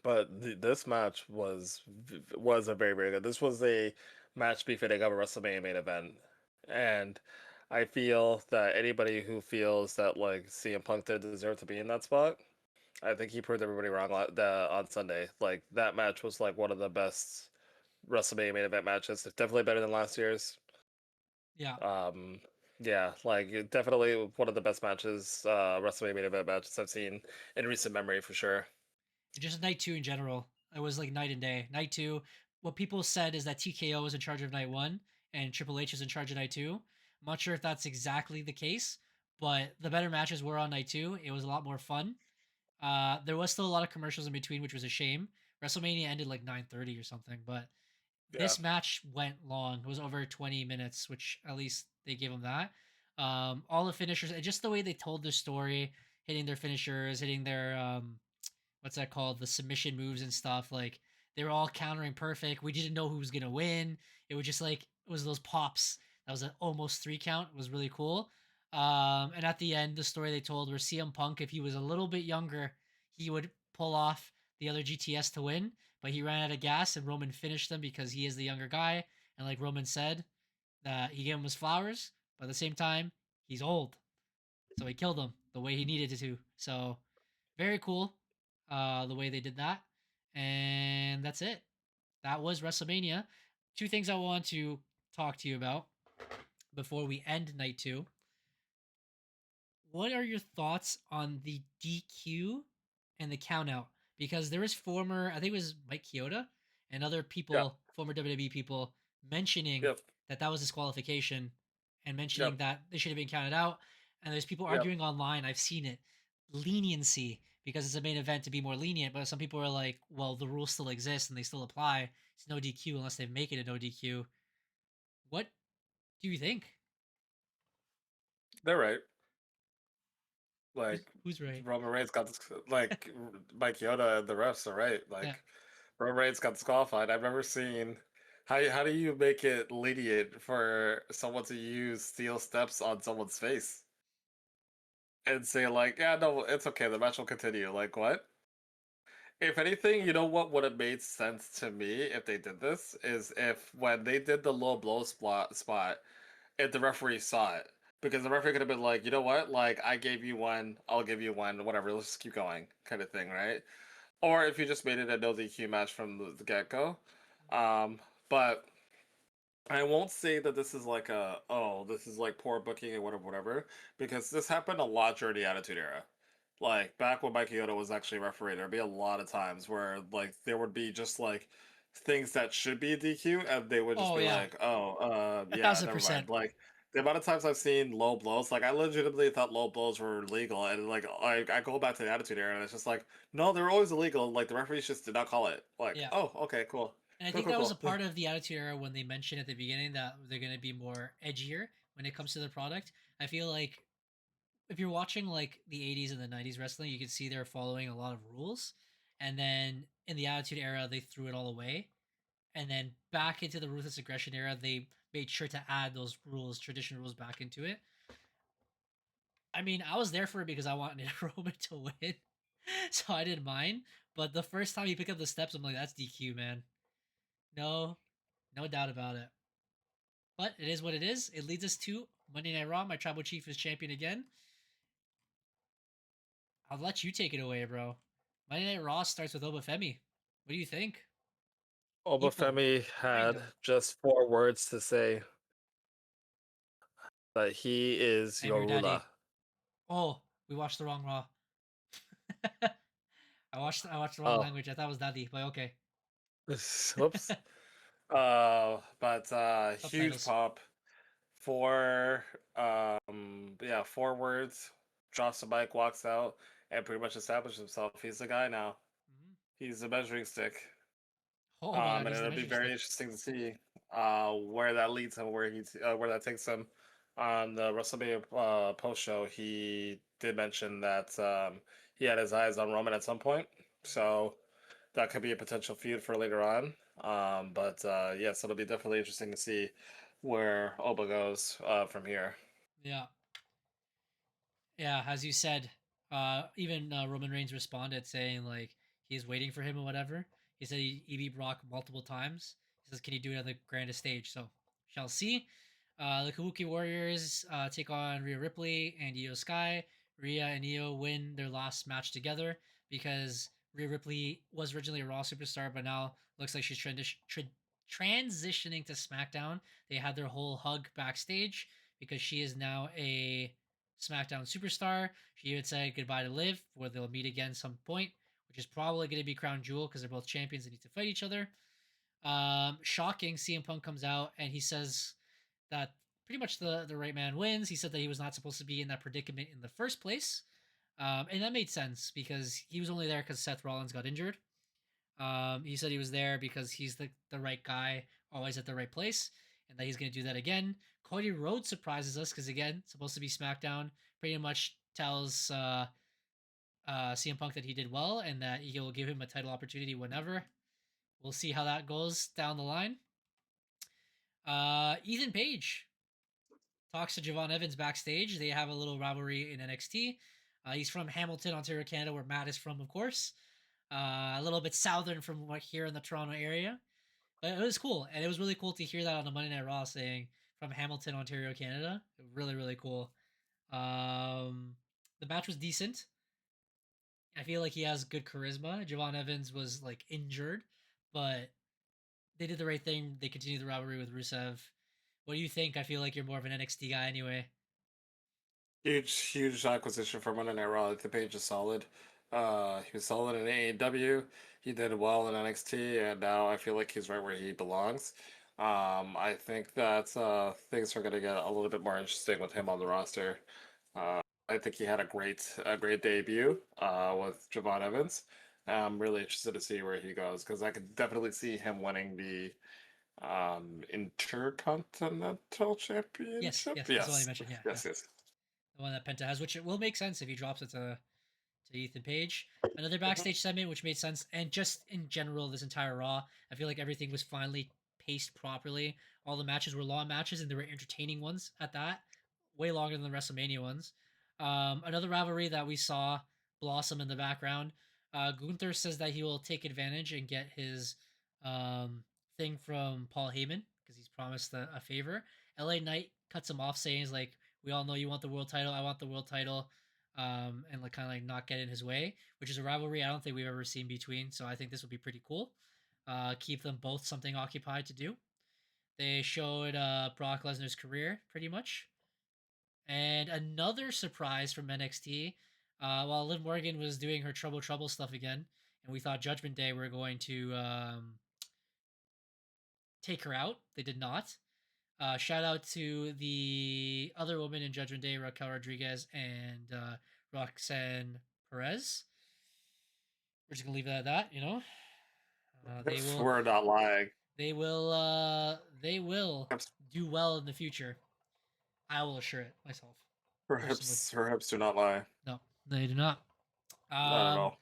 But this match was a very good. This was a match befitting of a WrestleMania main event, and I feel that anybody who feels that like CM Punk did deserve to be in that spot, I think he proved everybody wrong on Sunday. Like that match was like one of the best WrestleMania main event matches. Definitely better than last year's. Yeah. Um, yeah, like definitely one of the best matches, WrestleMania main event matches I've seen in recent memory for sure. And just night two in general. It was like night and day. Night two, what people said is that TKO was in charge of night one and Triple H was in charge of night two. I'm not sure if that's exactly the case, but the better matches were on night two. It was a lot more fun. There was still a lot of commercials in between, which was a shame. WrestleMania ended like 9:30 or something, but Yeah. this match went long. It was over 20 minutes, which at least they gave them that. All the finishers and just the way they told their story, hitting their finishers, hitting their what's that called, the submission moves and stuff. Like they were all countering perfect. We didn't know who was gonna win. It was just like it was those pops. That was an almost 3 count. It was really cool. And at the end, the story they told where CM Punk, if he was a little bit younger, he would pull off the other GTS to win, but he ran out of gas and Roman finished them because he is the younger guy. And like Roman said, that he gave him his flowers, but at the same time, he's old. So he killed him the way he needed to. So very cool, the way they did that. And that's it. That was WrestleMania. Two things I want to talk to you about before we end night two. What are your thoughts on the DQ and the count out? Because there was former, I think it was Mike Chioda and other Yeah. people, former WWE people, mentioning Yep. that was disqualification and mentioning Yep. that they should have been counted out. And there's people Yep. arguing online. I've seen it, leniency, because it's a main event to be more lenient. But some people are like, well, the rules still exist and they still apply. It's no DQ unless they make it a no DQ. What do you think? They're right. Like Who's right? Roman Reigns got like Mike Yoda and the refs are right. Like Yeah. Roman Reigns got disqualified. I've never seen how do you make it lenient for someone to use steel steps on someone's face and say like, yeah, no, it's okay, the match will continue. Like what? If anything, you know what would have made sense to me if they did this is if when they did the low blow spot, if the referee saw it. Because the referee could have been like, you know what, like I gave you one, I'll give you one, whatever, let's just keep going, kind of thing, right? Or if you just made it a no DQ match from the get go. But I won't say that this is like this is like poor booking and whatever, because this happened a lot during the Attitude Era. Like back when Mike Chioda was actually referee, there'd be a lot of times where like there would be just like things that should be a DQ, and they would just Oh be yeah, like, a yeah, thousand never mind. percent. Like the amount of times I've seen low blows, like I legitimately thought low blows were legal, and like I go back to the Attitude Era, and it's just like, no, they're always illegal. Like the referees just did not call it. Like, Yeah. oh, okay, cool, And I cool, think cool, that was a cool. part of the Attitude Era when they mentioned at the beginning that they're going to be more edgier when it comes to the product. I feel like if you're watching like the 80s and the 90s wrestling, you can see they're following a lot of rules. And then in the Attitude Era, they threw it all away. And then back into the Ruthless Aggression Era, they made sure to add those rules, traditional rules, back into it. I mean, I was there for it because I wanted Roman to win. So I didn't mind. But the first time he picked up the steps, I'm like, that's DQ, man. No, no doubt about it. But it is what it is. It leads us to Monday Night Raw. My tribal chief is champion again. I'll let you take it away, bro. Monday Night Raw starts with Obafemi. What do you think? People, Obafemi kind had of. just 4 words to say that he is I'm your your ruler. daddy. Oh, we watched the wrong Raw. I watched the wrong Oh, language. I thought it was daddy, but okay. whoops. But huge Subtitles. pop for yeah, 4 words. Drops the mic, walks out, and pretty much established himself. He's the guy now. Mhm. He's the measuring stick. Oh my god, And he's the it'll be measuring very stick. interesting to see where that leads him, where that takes him. On the WrestleMania post show, he did mention that he had his eyes on Roman at some point, so that could be a potential feud for later on. But yes, it'll be definitely interesting to see where Oba goes from here. Yeah. Yeah, as you said, even Roman Reigns responded saying like he's waiting for him or whatever. He said he beat Brock multiple times. He says, "Can he do it on the grandest stage?" So shall see. The Kabuki Warriors take on Rhea Ripley and Io Sky. Rhea and Io win their last match together because Rhea Ripley was originally a Raw superstar, but now looks like she's transitioning to SmackDown. They had their whole hug backstage because she is now a SmackDown superstar. She even said goodbye to Liv, where they'll meet again some point, which is probably going to be Crown Jewel because they're both champions and need to fight each other. Shocking, CM Punk comes out and he says that pretty much the right man wins. He said that he was not supposed to be in that predicament in the first place. And that made sense because he was only there because Seth Rollins got injured. He said he was there because he's the right guy, always at the right place, and that he's going to do that again. Cody Rhodes surprises us because again, supposed to be SmackDown, pretty much tells CM Punk that he did well and that he'll give him a title opportunity whenever. We'll see how that goes down the line. Ethan Page talks to Javon Evans backstage. They have a little rivalry in NXT. He's from Hamilton, Ontario, Canada, where Matt is from, of course. A little bit southern from what here in the Toronto area. But it was cool. And it was really cool to hear that on the Monday Night Raw saying from Hamilton, Ontario, Canada. Really, really cool. The match was decent. I feel like he has good charisma. Javon Evans was like injured, but they did the right thing. They continued the rivalry with Rusev. What do you think? I feel like you're more of an NXT guy anyway. Huge acquisition for Monday Night Raw. The Page is solid. He was solid in AEW. He did well in NXT, and now I feel like he's right where he belongs. I think that things are going to get a little bit more interesting with him on the roster. I think he had a great debut with Javon Evans. I'm really interested to see where he goes because I could definitely see him winning the Intercontinental Yes, Championship. yes, that's the one you mentioned. Yeah, yeah. Yes. The one that Penta has, which it will make sense if he drops it to Ethan Page. Another backstage segment, which made sense. And just in general, this entire Raw, I feel like everything was finally paced properly. All the matches were long matches, and they were entertaining ones at that. Way longer than the WrestleMania ones. Another rivalry that we saw blossom in the background. Gunther says that he will take advantage and get his thing from Paul Heyman because he's promised a favor. LA Knight cuts him off, saying, he's like, we all know you want the world title. I want the world title. And like kind of like not get in his way, which is a rivalry I don't think we've ever seen between. So I think this would be pretty cool. Keep them both something occupied to do. They showed Brock Lesnar's career pretty much, and another surprise from NXT. While Liv Morgan was doing her trouble stuff again, and we thought Judgment Day were going to take her out, they did not. Shout out to the other woman in Judgment Day, Raquel Rodriguez and Roxanne Perez. We're just gonna leave it at that, you know. They will. We're not lying. They will. They will do well in the future. I will assure it myself. Her hips do not lie. No, they do not. Not at all.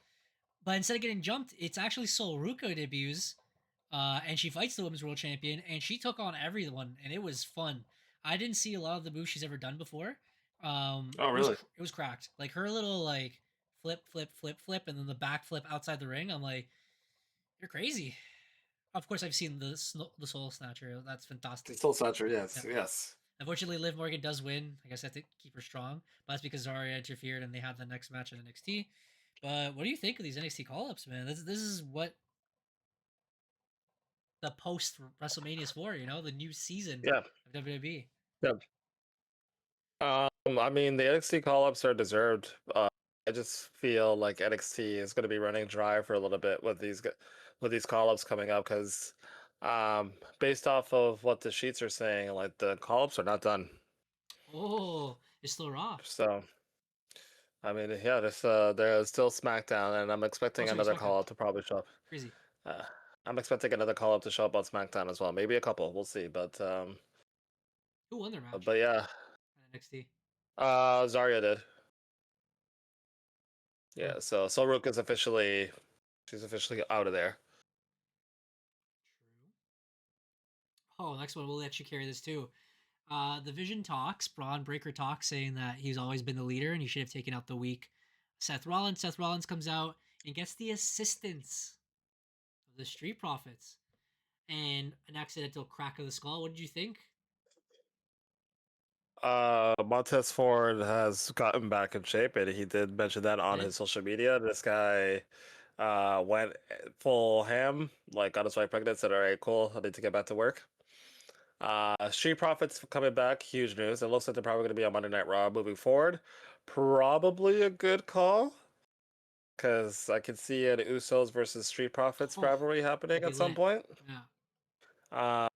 But instead of getting jumped, it's actually Sol Ruka debuts, and she fights the women's world champion, and she took on everyone, and it was fun. I didn't see a lot of the moves she's ever done before. Oh, really? It was cracked. Like her little like flip, and then the back flip outside the ring. I'm like, you're crazy. Of course, I've seen the Soul Snatcher. That's fantastic. The Soul Snatcher, yes, yeah. Yes. Unfortunately, Liv Morgan does win. I guess I have to keep her strong, but that's because Zarya interfered and they had the next match in NXT. But what do you think of these NXT call-ups, man? This is what the post WrestleMania is for, you know, the new season of WWE. Yeah. I mean, the NXT call-ups are deserved. I just feel like NXT is going to be running dry for a little bit with these call-ups coming up because, based off of what the sheets are saying, like the call-ups are not done. Oh, it's still Raw. So, I mean, yeah, there's still SmackDown, and I'm expecting another call-up to probably show up. Crazy. I'm expecting another call-up to show up on SmackDown as well. Maybe a couple. We'll see. But who won their match? But yeah, NXT. Zarya did. Yeah, so Sol Ruka's officially out of there. True. Oh, next one, we'll let you carry this too. The Vision talks, Braun Breaker talks, saying that he's always been the leader and he should have taken out the weak Seth Rollins. Seth Rollins comes out and gets the assistance of the Street Profits and an accidental crack of the skull. What did you think? Montez Ford has gotten back in shape, and he did mention that on his social media. This guy went full ham, like got his wife pregnant, said, all right, cool, I need to get back to work. Street Profits coming back, huge news. It looks like they're probably going to be on Monday Night Raw moving forward. Probably a good call, because I can see an Usos versus Street Profits rivalry happening at some point. Yeah.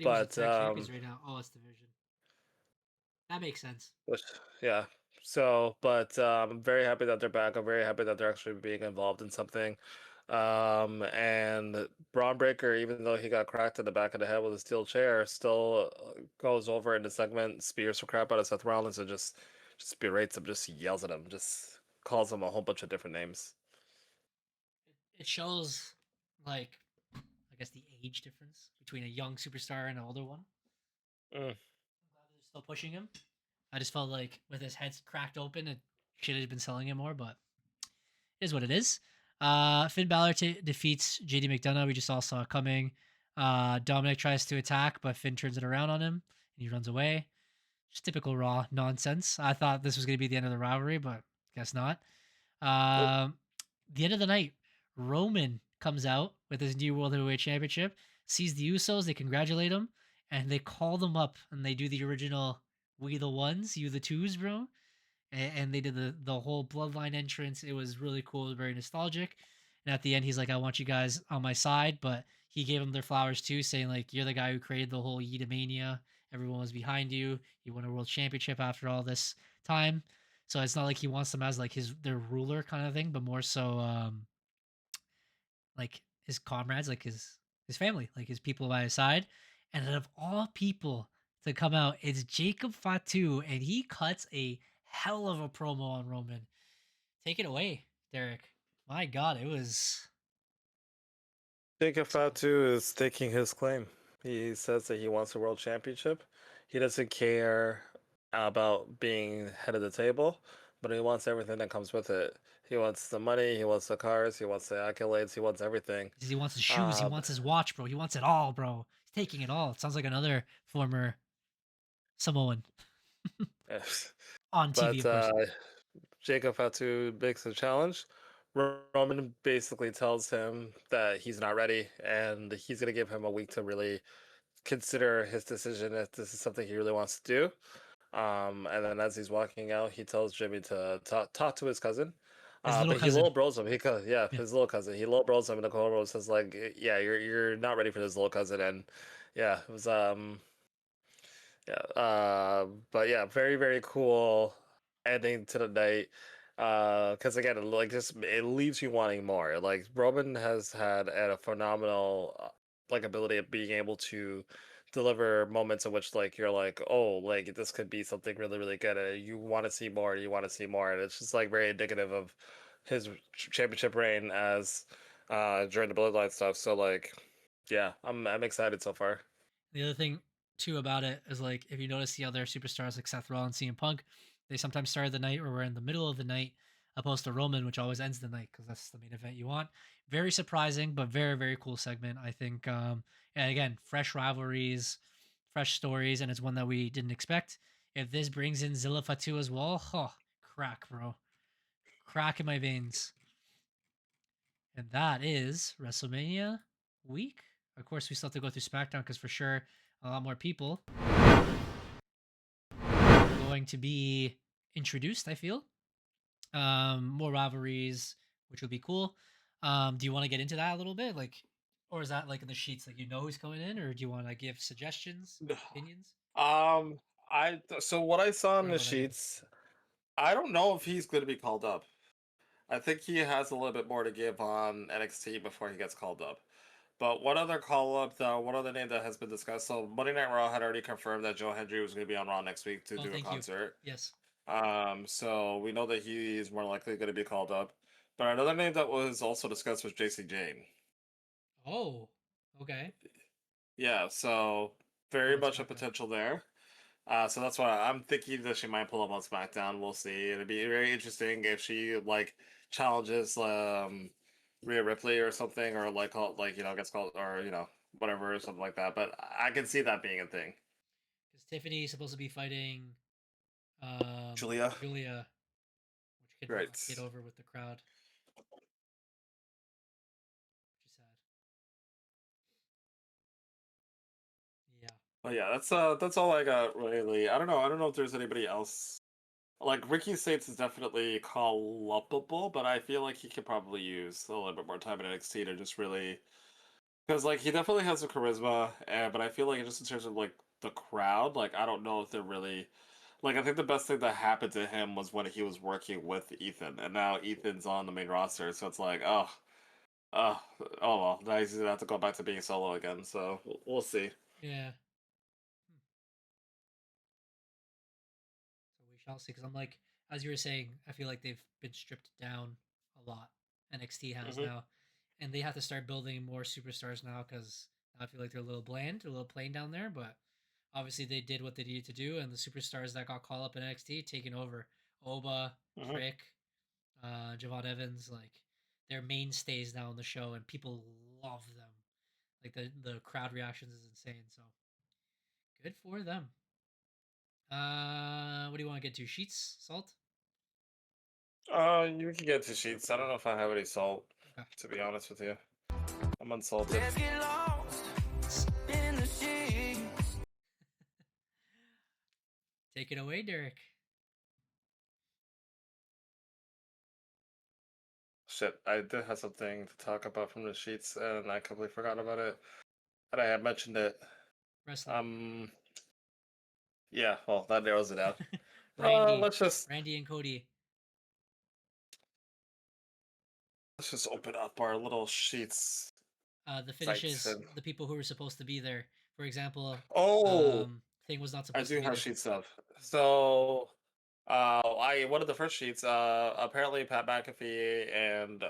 But champions right now. Oh, it's Division. That makes sense. Yeah. So, but I'm very happy that they're back. I'm very happy that they're actually being involved in something. And Braun Breaker, even though he got cracked in the back of the head with a steel chair, still goes over in the segment, spears the crap out of Seth Rollins, and just berates him, just yells at him, just calls him a whole bunch of different names. It shows, like, I guess the age difference between a young superstar and an older one. Mm. I'm glad they're still pushing him. I just felt like with his head cracked open, it should have been selling him more, but it is what it is. Finn Balor defeats JD McDonough. We just all saw it coming. Dominic tries to attack, but Finn turns it around on him and he runs away. Just typical Raw nonsense. I thought this was going to be the end of the rivalry, but guess not. Nope. The end of the night, Roman comes out with his new World Heavyweight Championship, sees the Usos, they congratulate him, and they call them up and they do the original "We the ones, you the twos, bro." And they did the whole bloodline entrance. It was really cool, very nostalgic. And at the end, he's like, "I want you guys on my side," but he gave them their flowers too, saying like, "You're the guy who created the whole Yeetamania. Everyone was behind you. You won a world championship after all this time." So it's not like he wants them as like their ruler kind of thing, but more so like his comrades, like his family, like his people by his side. And out of all people to come out, it's Jacob Fatu, and he cuts a hell of a promo on Roman. Take it away, Derek. My God, it was. Jacob Fatu is staking his claim. He says that he wants a world championship. He doesn't care about being head of the table, but he wants everything that comes with it. He wants the money, he wants the cars, he wants the accolades, he wants everything. He wants his shoes, he wants his watch, bro. He wants it all, bro. He's taking it all. It sounds like another former Samoan on TV, but of course. Jacob Fatu makes a challenge. Roman basically tells him that he's not ready, and he's going to give him a week to really consider his decision if this is something he really wants to do. And then as he's walking out, he tells Jimmy to talk to his cousin. His little But he cousin. little bros him. Yeah. His little cousin. He little bros him, and the corner says like, "Yeah, you're not ready for this little cousin." And yeah, it was yeah, but yeah, very very cool ending to the night. Because again, like just it leaves you wanting more. Like Roman has had a phenomenal like ability of being able to deliver moments in which like you're like, oh, like this could be something really really good, and you want to see more, you want to see more, and it's just like very indicative of his championship reign as during the Bloodline stuff. So like, yeah, I'm excited so far. The other thing too about it is like if you notice the other superstars like Seth Rollins, CM Punk, they sometimes started the night or were in the middle of the night, opposed to Roman, which always ends the night because that's the main event you want. Very surprising, but very very cool segment. I think, and again, fresh rivalries, fresh stories, and it's one that we didn't expect. If this brings in Zilla Fatu as well, oh, crack, bro, crack in my veins. And that is WrestleMania week. Of course, we still have to go through SmackDown because for sure a lot more people are going to be introduced, I feel. More rivalries, which would be cool. Do you want to get into that a little bit? Like, or is that like in the sheets, like you know who's coming in, or do you want to give suggestions, opinions? Um, so what I saw in Or the what I give? sheets, I don't know if he's going to be called up. I think he has a little bit more to give on NXT before he gets called up. But one other call up, though, one other name that has been discussed. So Monday Night Raw had already confirmed that Joe Hendry was going to be on Raw next week to Oh, do a thank you. concert. Yes. So we know that he's more likely going to be called up. But another name that was also discussed was JC Jane. Oh, okay. Yeah, so Oh, very that's much a SmackDown. potential there. So that's why I'm thinking that she might pull up on SmackDown. We'll see. It'd be very interesting if she like challenges Rhea Ripley or something, or like like gets called or whatever or something like that. But I can see that being a thing. Because Tiffany is supposed to be fighting Julia, Julia, which could right? not get over with the crowd, which is sad. Yeah. But yeah, that's all I got really. I don't know. I don't know if there's anybody else. Like Ricky States is definitely call upable, but I feel like he could probably use a little bit more time in NXT to just really. Because like he definitely has the charisma, but I feel like just in terms of like the crowd, like I don't know if they're really like I think the best thing that happened to him was when he was working with Ethan, and now Ethan's on the main roster, so it's like oh, Uh, oh well, now he's gonna have to go back to being solo again. So we'll see. Yeah. So we shall see. Because I'm like, as you were saying, I feel like they've been stripped down a lot. NXT has Hmm. now, and they have to start building more superstars now because I feel like they're a little bland, a little plain down there. But obviously, they did what they needed to do, and the superstars that got called up in NXT taking over. Oba, Hmm. Trick, Javon Evans, like they're mainstays now on the show, and people love them. Like the crowd reactions is insane. So good for them. What do you want to get to? Sheets, salt. You can get to sheets. I don't know if I have any salt, Okay. to be honest with you. I'm unsalted. Let's get lost in the sheets. Take it away, Derek. Shit, I did have something to talk about from the sheets, and I completely forgot about it. And I had mentioned it. Wrestling. Yeah. Well, that narrows it down. Randy. Let's just Randy and Cody. open up our little sheets The sites finishes, and the people who were supposed to be there. For example, oh, Thing was not I supposed to do be have there. sheet stuff. So, I one of the first sheets. Apparently Pat McAfee and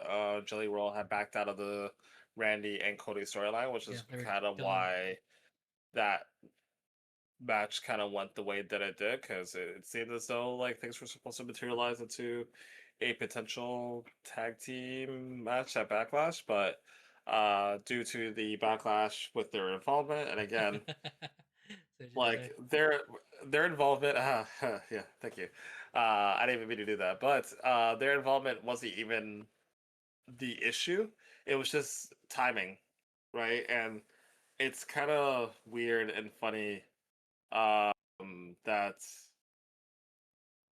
Jelly Roll had backed out of the Randy and Cody storyline, which Yeah, is they were kind of done. why that match kind of went the way that it did, because it seemed as though like things were supposed to materialize into a potential tag team match at Backlash, but due to the backlash with their involvement, and again, So did like they? their involvement, yeah, thank you. I didn't even mean to do that, but their involvement wasn't even the issue. It was just timing, right? And it's kind of weird and funny that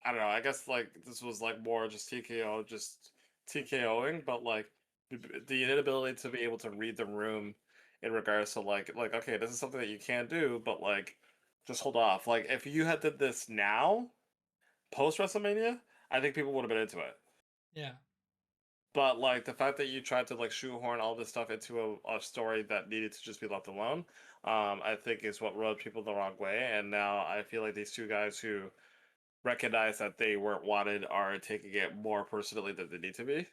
I don't know. I guess like this was like more just TKO, just TKOing, but like the inability to be able to read the room in regards to like okay, this is something that you can do, but like just hold off. Like if you had did this now, post WrestleMania, I think people would have been into it. Yeah. But like the fact that you tried to like shoehorn all this stuff into a story that needed to just be left alone, I think is what rubbed people the wrong way. And now I feel like these two guys who recognize that they weren't wanted are taking it more personally than they need to be.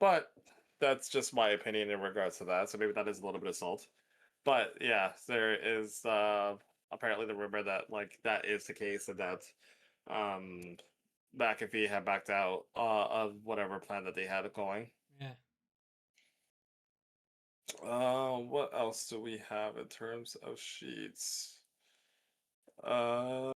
But that's just my opinion in regards to that. So maybe that is a little bit of salt. But yeah, there is apparently the rumor that like that is the case and that um McAfee had backed out of whatever plan that they had going. Yeah. What else do we have in terms of sheets? Um,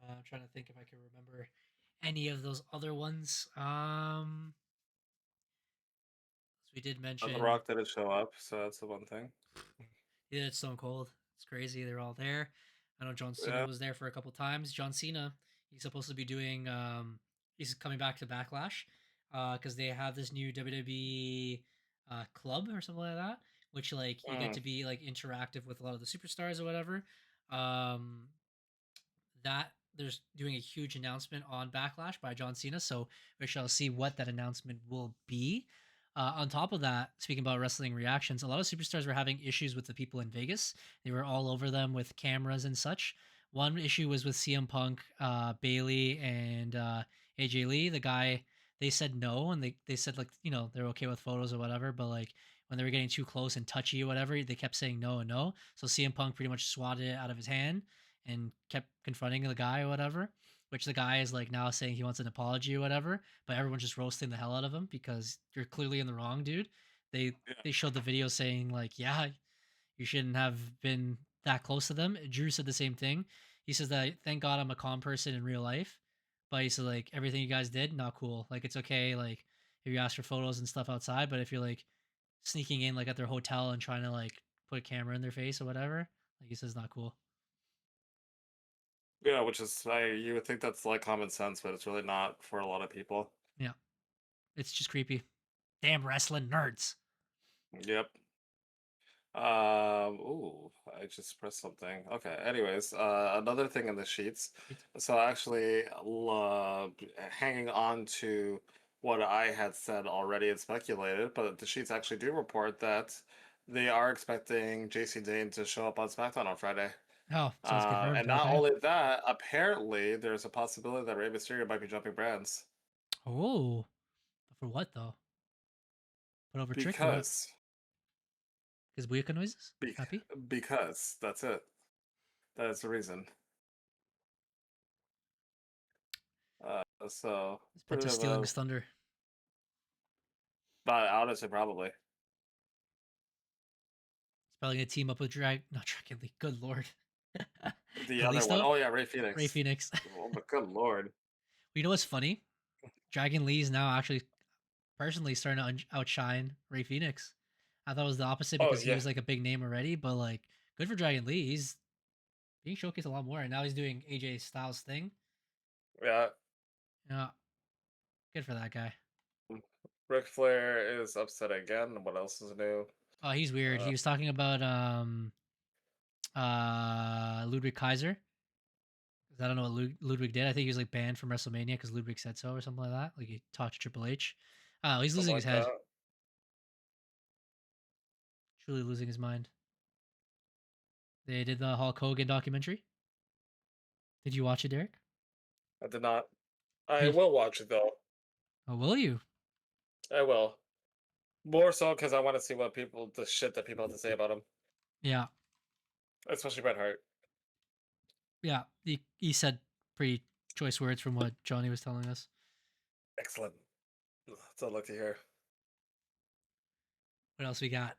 I'm trying to think if I can remember any of those other ones. So we did The mention Rock didn't show up, so that's the one thing. yeah, it's Stone Cold. It's crazy. They're all there. I know John Cena Yeah. was there for a couple times. John Cena, he's supposed to be doing. He's coming back to Backlash, because they have this new WWE club or something like that, which like you get Mm. to be like interactive with a lot of the superstars or whatever. Um, that there's doing a huge announcement on Backlash by John Cena, so we shall see what that announcement will be. On top of that, speaking about wrestling reactions, a lot of superstars were having issues with the people in Vegas. They were all over them with cameras and such. One issue was with CM Punk, Bailey, and AJ Lee. The guy, they said no, and they said like they're okay with photos or whatever, but like when they were getting too close and touchy or whatever, they kept saying no and no. So CM Punk pretty much swatted it out of his hand and kept confronting the guy or whatever, which the guy is like now saying he wants an apology or whatever, but everyone's just roasting the hell out of him because you're clearly in the wrong, dude. They Yeah. they showed the video saying like, yeah, you shouldn't have been that close to them. Drew said the same thing. He says that thank God I'm a calm person in real life, but he said like everything you guys did, not cool. Like it's okay, like if you ask for photos and stuff outside, but if you're like sneaking in like at their hotel and trying to like put a camera in their face or whatever, like he says not cool. Yeah, which is you would think that's like common sense, but it's really not for a lot of people. Yeah. It's just creepy. Damn wrestling nerds. Yep. Ooh, I just pressed something. Okay. Anyways, another thing in the sheets. Sheets. So actually, hanging on to what I had said already and speculated, but the sheets actually do report that they are expecting JC Dane to show up on SmackDown on Friday. Oh, so it's confirmed. And not Okay. only that, apparently there's a possibility that Rey Mysterio might be jumping brands Oh, for what though? Put over Trick or what? because Because Booyaka noises? be, Happy? because that's it. That is the reason. So Is bit Penta of stealing a, his thunder? but honestly, probably He's probably gonna team up with not Dragon League. Good lord. the other one. Kalisto? Oh yeah, Ray Ray Phoenix. Phoenix. Oh my good lord. You know what's funny? Dragon Lee is now actually personally starting to outshine Ray Phoenix. I thought it was the opposite Oh because he yeah, was like a big name already, but like good for Dragon Lee. He's being showcased a lot more, and now he's doing AJ Styles thing. yeah. Yeah, good for that guy. Ric Flair is upset again. What else is new? Oh, he's weird. Uh, He was talking about Ludwig Kaiser. 'Cause I don't know what Ludwig did. I think he was like banned from WrestleMania because Ludwig said so or something like that. Like he talked to Triple H. Oh, he's something losing his like head. that. Truly losing his mind. They did the Hulk Hogan documentary. Did you watch it, Derek? I did not. I Hey, will watch it though. oh, will you? I will. More so because I want to see what the shit that people have to say about him, Yeah, especially Bret Hart. yeah. He said pretty choice words from what Johnny was telling us. Excellent. That's all I'd like to hear. What else we got?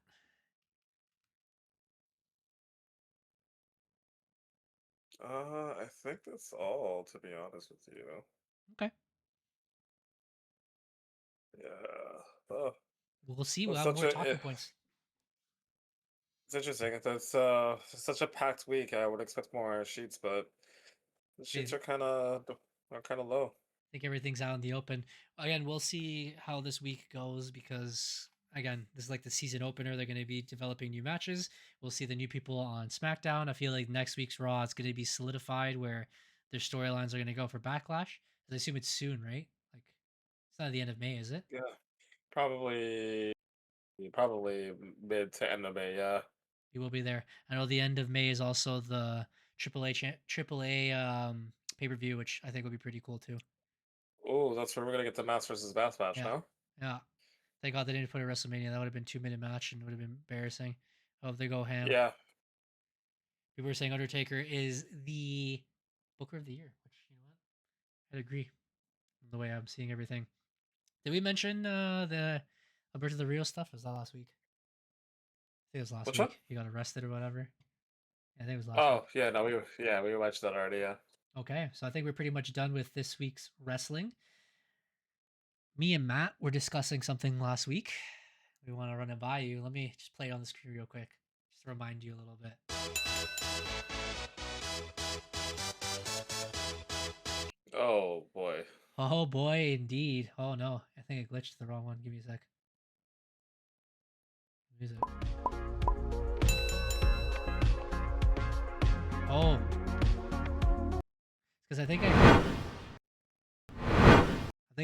I think that's all, to be honest with you. Okay, Yeah. Oh, we'll see. We'll it's have such more a talking points. it's interesting. It's such a packed week. I would expect more sheets, but the I sheets are kind of low. think everything's out in the open. Again, we'll see how this week goes because again, this is like the season opener. They're going to be developing new matches. We'll see the new people on SmackDown. I feel like next week's Raw is going to be solidified where their storylines are going to go for Backlash. I assume it's soon, right? Like it's not the end of May, is it? Yeah, probably mid to end of May. Yeah. You will be there. I know the end of May is also the AAA pay per view, which I think will be pretty cool too. Oh, that's where we're gonna get the Mass versus Bass match Yeah, now. yeah. Thank God they didn't put a WrestleMania. That would have been 2-minute match and would have been embarrassing. Oh, if they go ham. Yeah. People were saying Undertaker is the Booker of the Year, which you know what, I'd agree. The way I'm seeing everything. Did we mention the Alberto Del Rio stuff? Or was that last week? I think it was last Which one? week. He got arrested or whatever. Yeah, I think it was last week. Oh, yeah. No, we watched that already. Yeah. Okay, so I think we're pretty much done with this week's wrestling. Me and Matt were discussing something last week. We want to run it by you. Let me just play it on the screen real quick, just to remind you a little bit. Oh boy. Oh boy, indeed. Oh no, I think I glitched the wrong one. Give me a sec. Music. Oh, because I think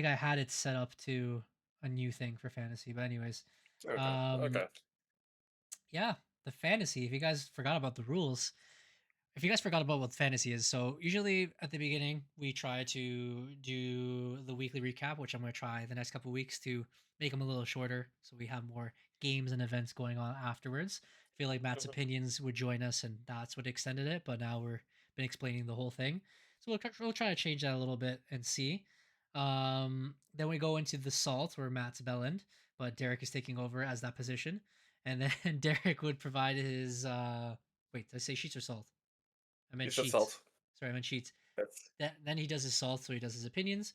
I had it set up to a new thing for fantasy. But anyways, Okay. um, Okay. yeah, the fantasy. If you guys forgot about the rules, if you guys forgot about what fantasy is, so usually at the beginning we try to do the weekly recap, which I'm going to try the next couple weeks to make them a little shorter, so we have more games and events going on afterwards. I feel like Matt's Mhm. opinions would join us, and that's what extended it. But now we're been explaining the whole thing, so we'll try to change that a little bit and see. Then we go into the salt where Matt's bellend, but Derek is taking over as that position, and then Derek would provide his wait, did I say sheets or salt? I You meant said sheets. salt. Sorry, I meant sheets. That's Then he does his salt, so he does his opinions,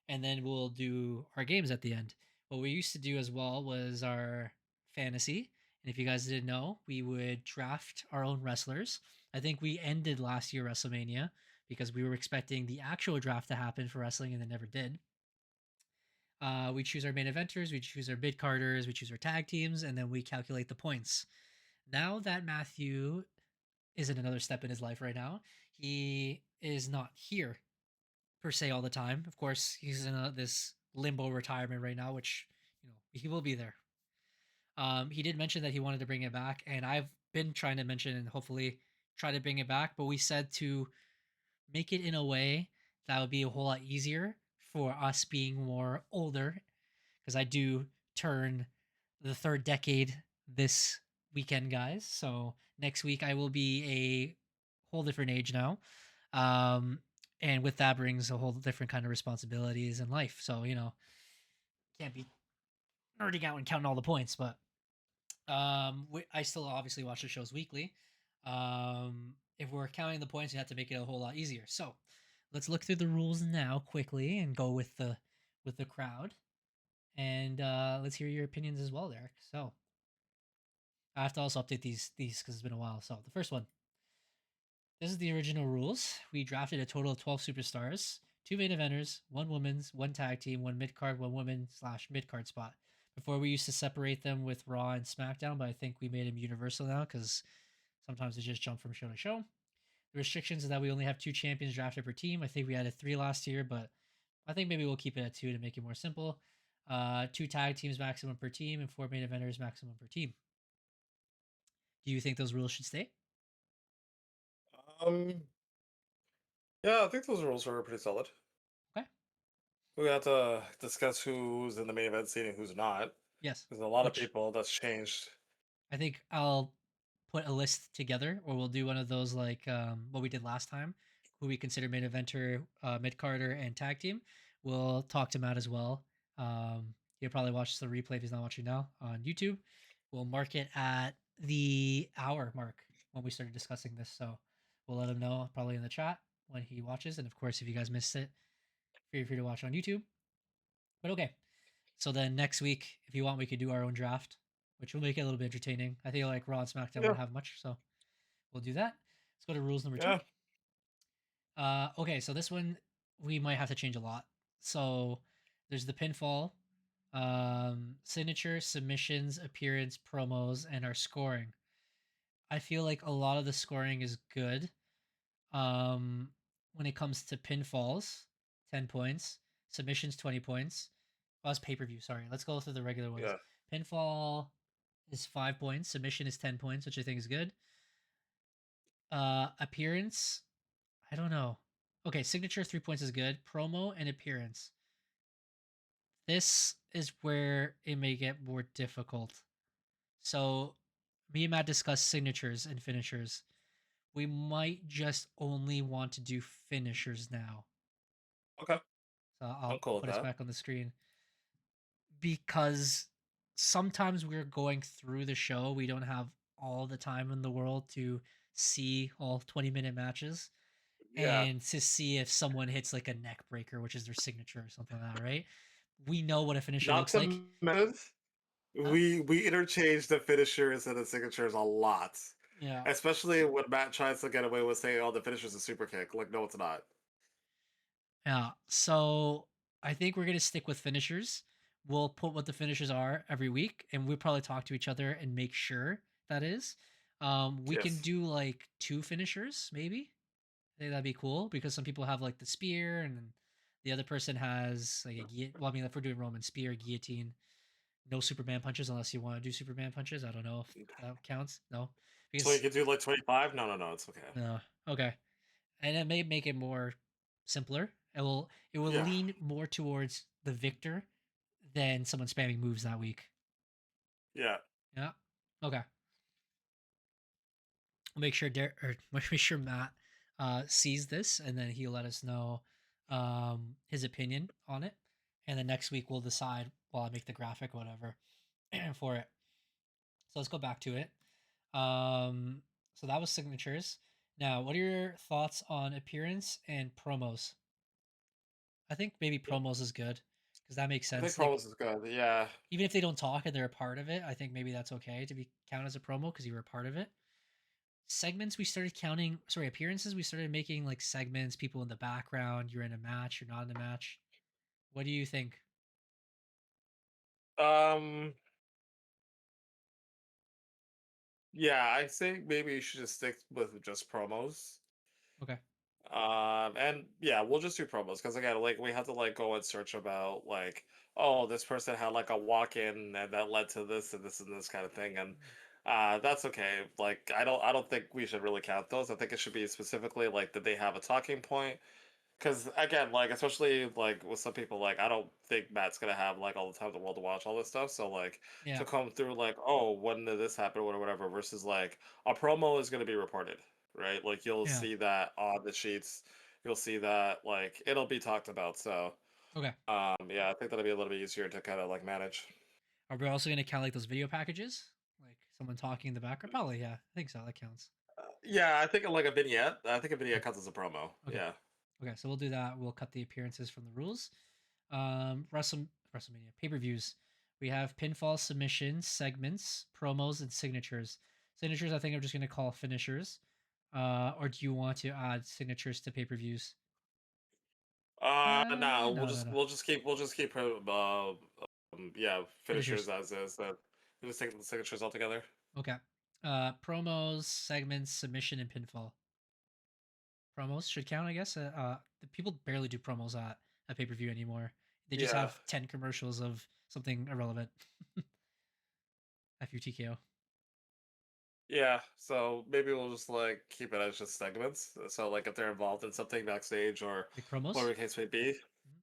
and then we'll do our games at the end. What we used to do as well was our fantasy. And if you guys didn't know, we would draft our own wrestlers. I think we ended last year WrestleMania because we were expecting the actual draft to happen for wrestling and it never did. We choose our main eventers, we choose our mid carders, we choose our tag teams, and then we calculate the points. Now that Matthew is in another step in his life right now, he is not here per se all the time. Of course, he's in this limbo retirement right now, which he will be there. He did mention that he wanted to bring it back, and I've been trying to mention and hopefully try to bring it back. But we said to make it in a way that would be a whole lot easier for us being more older, because I do turn the third decade this weekend, guys. So next week I will be a whole different age now. Um, and with that brings a whole different kind of responsibilities in life. So, can't be nerding out and counting all the points, but I still obviously watch the shows weekly. If we're counting the points, you have to make it a whole lot easier. So let's look through the rules now quickly and go with the crowd. And let's hear your opinions as well, Derek. So I have to also update these because it's been a while. So the first one. This is the original rules. We drafted a total of 12 superstars, 2 main eventers, 1 women's, 1 tag team, 1 mid card, 1 woman / mid card spot. Before we used to separate them with Raw and SmackDown, but I think we made them universal now because sometimes they just jump from show to show. The restrictions is that we only have 2 champions drafted per team. I think we added 3 last year, but I think maybe we'll keep it at 2 to make it more simple. 2 tag teams maximum per team and 4 main eventers maximum per team. Do you think those rules should stay? Um, yeah, I think those rules are pretty solid. Okay. We have to discuss who's in the main event scene and who's not. Yes. There's a lot of Which- people that's changed. I think I'll put a list together, or we'll do one of those like what we did last time, who we consider main eventer, mid carder, and tag team. We'll talk to Matt as well. He'll probably watch the replay if he's not watching now on YouTube. We'll mark it at the hour mark when we started discussing this. So we'll let him know probably in the chat when he watches. And of course, if you guys missed it, feel free to watch on YouTube. But okay. So then next week, if you want, we could do our own draft, which will make it a little bit entertaining. I think like Raw and SmackDown Yeah. won't have much, so we'll do that. Let's go to rules number 2. Yeah. Okay, so this one we might have to change a lot. So there's the pinfall, signature, submissions, appearance, promos, and our scoring. I feel like a lot of the scoring is good. When it comes to pinfalls, 10 points, submissions, 20 points. Oh, it's pay-per-view, sorry. Let's go through the regular ones. Yeah. Pinfall is 5 points, submission is 10 points, which I think is good. Appearance, I don't know. Okay, signature 3 points is good. Promo and appearance. This is where it may get more difficult. So me and Matt discussed signatures and finishers. We might just only want to do finishers now. Okay. So I'm I'll cool with put us that. back on the screen. Because sometimes we're going through the show, we don't have all the time in the world to see all 20-minute matches Yeah. and to see if someone hits like a neck breaker, which is their signature or something like that, right? We know what a finisher Not looks to like. mention, we interchange the finishers and the signatures a lot. Yeah. Especially when Matt tries to get away with saying, "Oh, the finisher's a super kick." Like, no, it's not. Yeah. So I think we're gonna stick with finishers. We'll put what the finishers are every week, and we'll probably talk to each other and make sure that is. We can Yes. do like 2 finishers, maybe. I think that'd be cool because some people have like the spear, and then the other person has like a well, I mean, if we're doing Roman, spear, guillotine, no Superman punches unless you want to do Superman punches. I don't know if that counts. No, So you because could do like 25? No, it's okay. no. Okay, and it may make it more simpler. It will Yeah. lean more towards the victor than someone spamming moves that week. Yeah. Yeah. Okay. We'll make sure make sure Matt sees this, and then he'll let us know his opinion on it. And then next week we'll decide while I make the graphic, whatever, for it. So let's go back to it. So that was signatures. Now, what are your thoughts on appearance and promos? I think maybe promos is good because that makes I think sense. Like, promos is good. Yeah. even if they don't talk and they're a part of it, I think maybe that's okay to be count as a promo because you were a part of it. Segments we started counting, sorry, appearances we started making like segments, people in the background, you're in a match, you're not in a match. What do you think? Um. Yeah, I think maybe you should just stick with just promos. Okay. And yeah, we'll just do promos because again, like we have to like go and search about like, oh, this person had like a walk-in and that led to this and this and this kind of thing, and that's okay. Like I don't think we should really count those. I think it should be specifically like, did they have a talking point? Because again, like especially like with some people, like I don't think Matt's gonna have like all the time in the world to watch all this stuff. So like Yeah. to come through like, oh, when did this happen or whatever, versus like a promo is gonna be reported, right? Like you'll Yeah. see that on the sheets, you'll see that like it'll be talked about. So Okay. yeah, I think that'll be a little bit easier to kind of like manage. Are we also gonna count like those video packages, like someone talking in the background? Probably. Yeah. I think so. That counts. Yeah, I think like a vignette. I think a Okay. vignette counts as a promo. Okay. Yeah. Okay. So we'll do that. We'll cut the appearances from the rules. WrestleMania pay-per-views. We have pinfall, submissions, segments, promos, and signatures. Signatures, I think I'm just gonna call finishers. Or do you want to add signatures to pay-per-views? No, No, no, no. we'll just keep yeah, finishers Finishers. as is. We'll just take the signatures all together. Okay. Promos, segments, submission, and pinfall. Promos should count, I guess. The people barely do promos at pay-per-view anymore. They just Yeah, have 10 commercials of something irrelevant. FUTKO. yeah. So maybe we'll just like keep it as just segments. So like if they're involved in something backstage or Like promos. whatever the case may be. Mhm.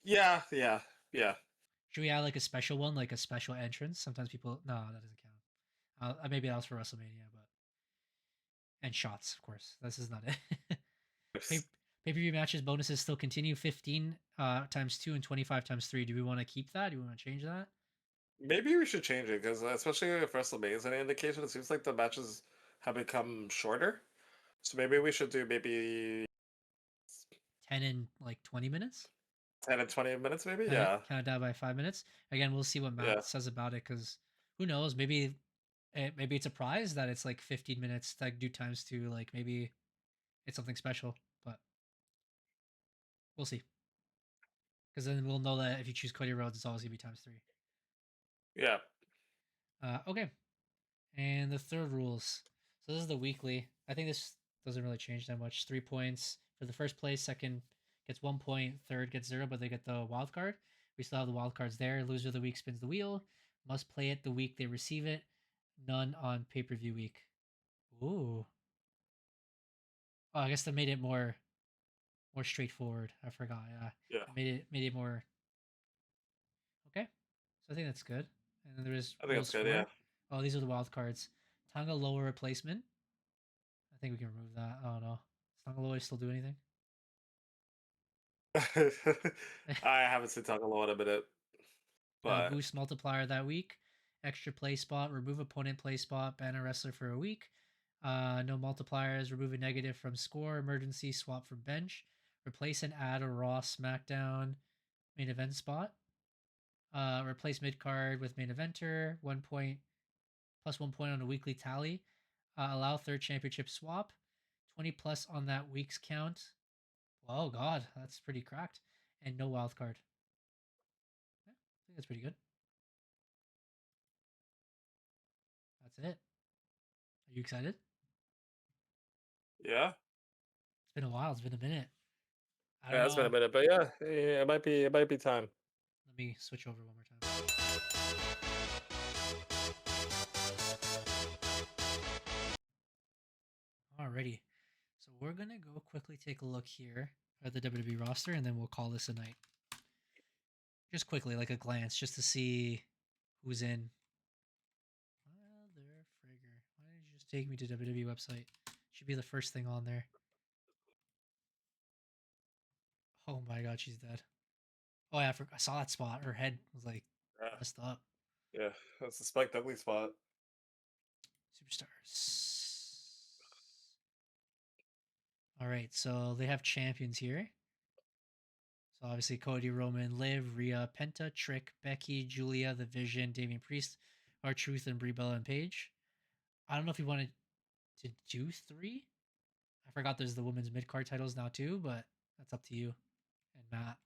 Yeah, yeah, yeah. Should we add like a special one, like a special entrance? Sometimes people, no, that doesn't count. Maybe that was for WrestleMania, but and shots, of course. This is not it. Pay per view matches bonuses still continue. 15 times 2 and 25 times 3. Do we want to keep that? Do we want to change that? Maybe we should change it because especially if WrestleMania is any indication, it seems like the matches have become shorter. So maybe we should do maybe 10 and like 20 minutes. 10 and 20 minutes, maybe. Okay, Yeah, count it down by 5 minutes. Again, we'll see what yeah. Matt says about it because who knows? Maybe it's a prize that it's like 15 minutes like do times 2. Like maybe it's something special, but we'll see. Because then we'll know that if you choose Cody Rhodes, it's always gonna be times 3. Yeah. Okay. And the third rules. So this is the weekly. I think this doesn't really change that much. 3 points for the first place. Second gets 1 point. Third gets 0, but they get the wild card. We still have the wild cards there. Loser of the week spins the wheel. Must play it the week they receive it. None on pay-per-view week. Ooh. Oh, I guess that made it more straightforward. I forgot. Yeah. Yeah. Made it more okay. So I think that's good. And then there's I think rules that's good. Yeah. for. Oh, these are the wild cards. Tonga lower replacement. I think we can remove that. I don't know. Does Tonga lower still do anything? I haven't seen Tagalog in a minute, but Boost multiplier that week. Extra play spot. Remove opponent play spot. Ban a wrestler for a week. No multipliers. Remove a negative from score. Emergency swap from bench. Replace and add a Raw SmackDown main event spot. Replace mid card with main eventer. 1 point plus 1 point on a weekly tally. Allow third championship swap. 20 plus on that week's count. Oh god, that's pretty cracked. And no wild card. Yeah, I think that's pretty good. That's it. Are you excited? yeah, It's been a while. It's been a minute. I don't yeah, it's been a know. minute, but yeah, it might be time. Let me switch over one more time. Alrighty. So we're gonna go quickly take a look here at the WWE roster, and then we'll call this a night. Just quickly, like a glance, just to see who's in. Mother frigger. Why did you just take me to WWE website? Should be the first thing on there. Oh my god, she's dead. Oh yeah, I saw that spot. Her head was like Yeah, messed up. yeah, that's the Spike Dudley spot. Superstars. All right, so they have champions here. So obviously Cody, Roman, Liv, Rhea, Penta, Trick, Becky, Julia, The Vision, Damian Priest, R-Truth, and Brie Bella and Paige. I don't know if you wanted to do 3. I forgot there's the women's mid card titles now too, but that's up to you and Matt.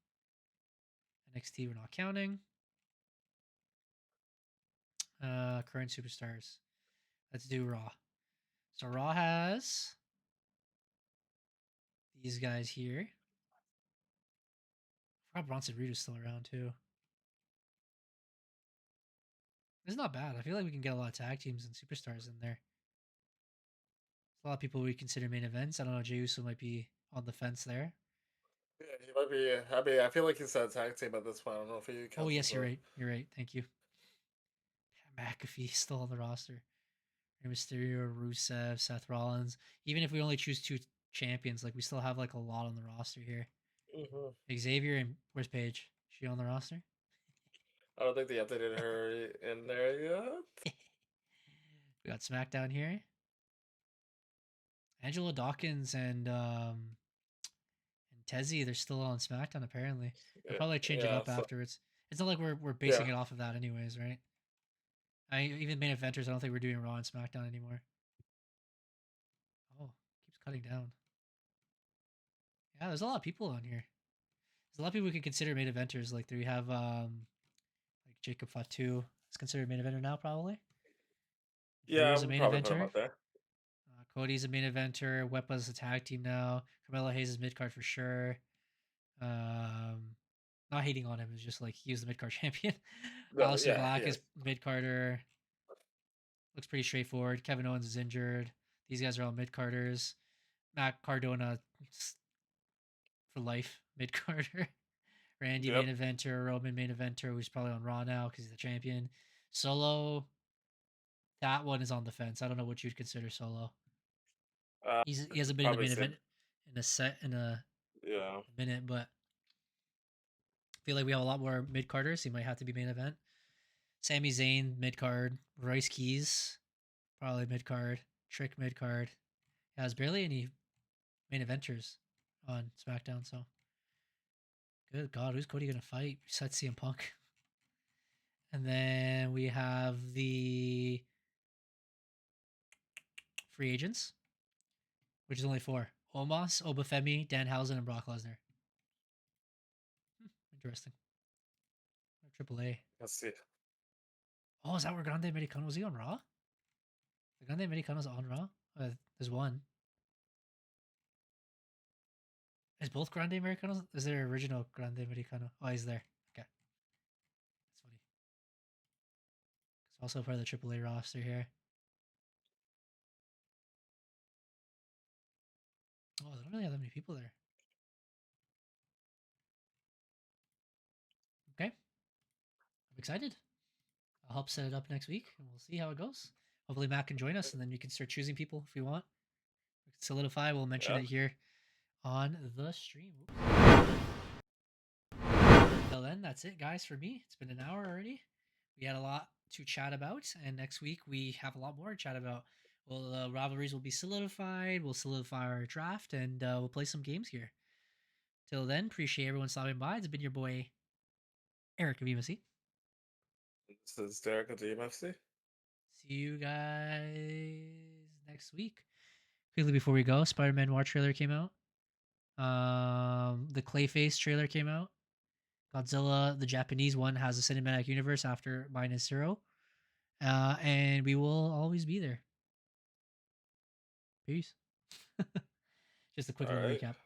NXT we're not counting. Current superstars. Let's do Raw. So Raw has these guys here. I forgot Bronson Reed is still around too. It's not bad. I feel like we can get a lot of tag teams and superstars in there. A lot of people we consider main events. I don't know. Jey Uso might be on the fence there. Yeah, he might be. I mean, I feel like he's a tag team at this point. I don't know if he counts. Oh yes, as you're a- right. You're right. Thank you. Pat McAfee still on the roster. Rey Mysterio, Rusev, Seth Rollins. Even if we only choose 2 champions, like we still have like a lot on the roster here. Mhm. Xavier and where's Paige? Is she on the roster? I don't think they updated her in there yet. We got SmackDown here. Angela Dawkins and Tezzy, they're still on SmackDown apparently. They'll probably change it Yeah, up so- afterwards. It's not like we're basing Yeah. it off of that anyways, right? Even main eventers, I don't think we're doing Raw and SmackDown anymore. Oh, keeps cutting down. Yeah, there's a lot of people on here. There's a lot of people we could consider main eventers. Like we have like Jacob Fatu is considered main eventer now, probably. Yeah, Drew's a I'm main probably put him eventer. up there. Cody's a main eventer. Wepa's a tag team now. Carmelo Hayes is mid card for sure. Not hating on him. It's just like he was the mid card champion. No, Aleister yeah, Black he is mid carder. Looks pretty straightforward. Kevin Owens is injured. These guys are all mid carders. Matt Cardona for life mid carder. Randy Yep. main eventer. Roman main eventer, who's probably on Raw now because he's the champion. Solo. That one is on the fence. I don't know what you'd consider Solo. He hasn't been in the probably main same. event in a Yeah. minute, but I feel like we have a lot more mid carders. He might have to be main event. Sami Zayn mid card. Royce Keys probably mid card. Trick mid card. Yeah, there's barely any main eventers on SmackDown. So good God, who's Cody gonna fight besides CM Punk? And then we have the free agents, which is only 4: Omos, Obafemi, Danhausen, and Brock Lesnar. Interesting. AAA. Let's see. Oh, is that where Grande Americano was? He on Raw? The Grande Americano's on Raw? There's one. Is both Grande Americanos? Is there original Grande Americano? Oh, he's there. Okay. That's funny. It's also part of the AAA roster here. Oh, they don't really have that many people there. Okay. I'm excited. I'll help set it up next week and we'll see how it goes. Hopefully Matt can join us and then you can start choosing people if you want. We can solidify. We'll mention Yeah. it here on the stream. Until then, that's it, guys, for me. It's been an hour already. We had a lot to chat about, and next week we have a lot more to chat about. Well, rivalries will be solidified. We'll solidify our draft, and we'll play some games here. Till then, appreciate everyone stopping by. It's been your boy, Eric of EMFC. This is Derek at the EMFC. See you guys next week. Quickly before we go, Spider-Man War trailer came out. The Clayface trailer came out. Godzilla, the Japanese one, has a cinematic universe after -0. And we will always be there. Peace. Just a quick little Alright. recap.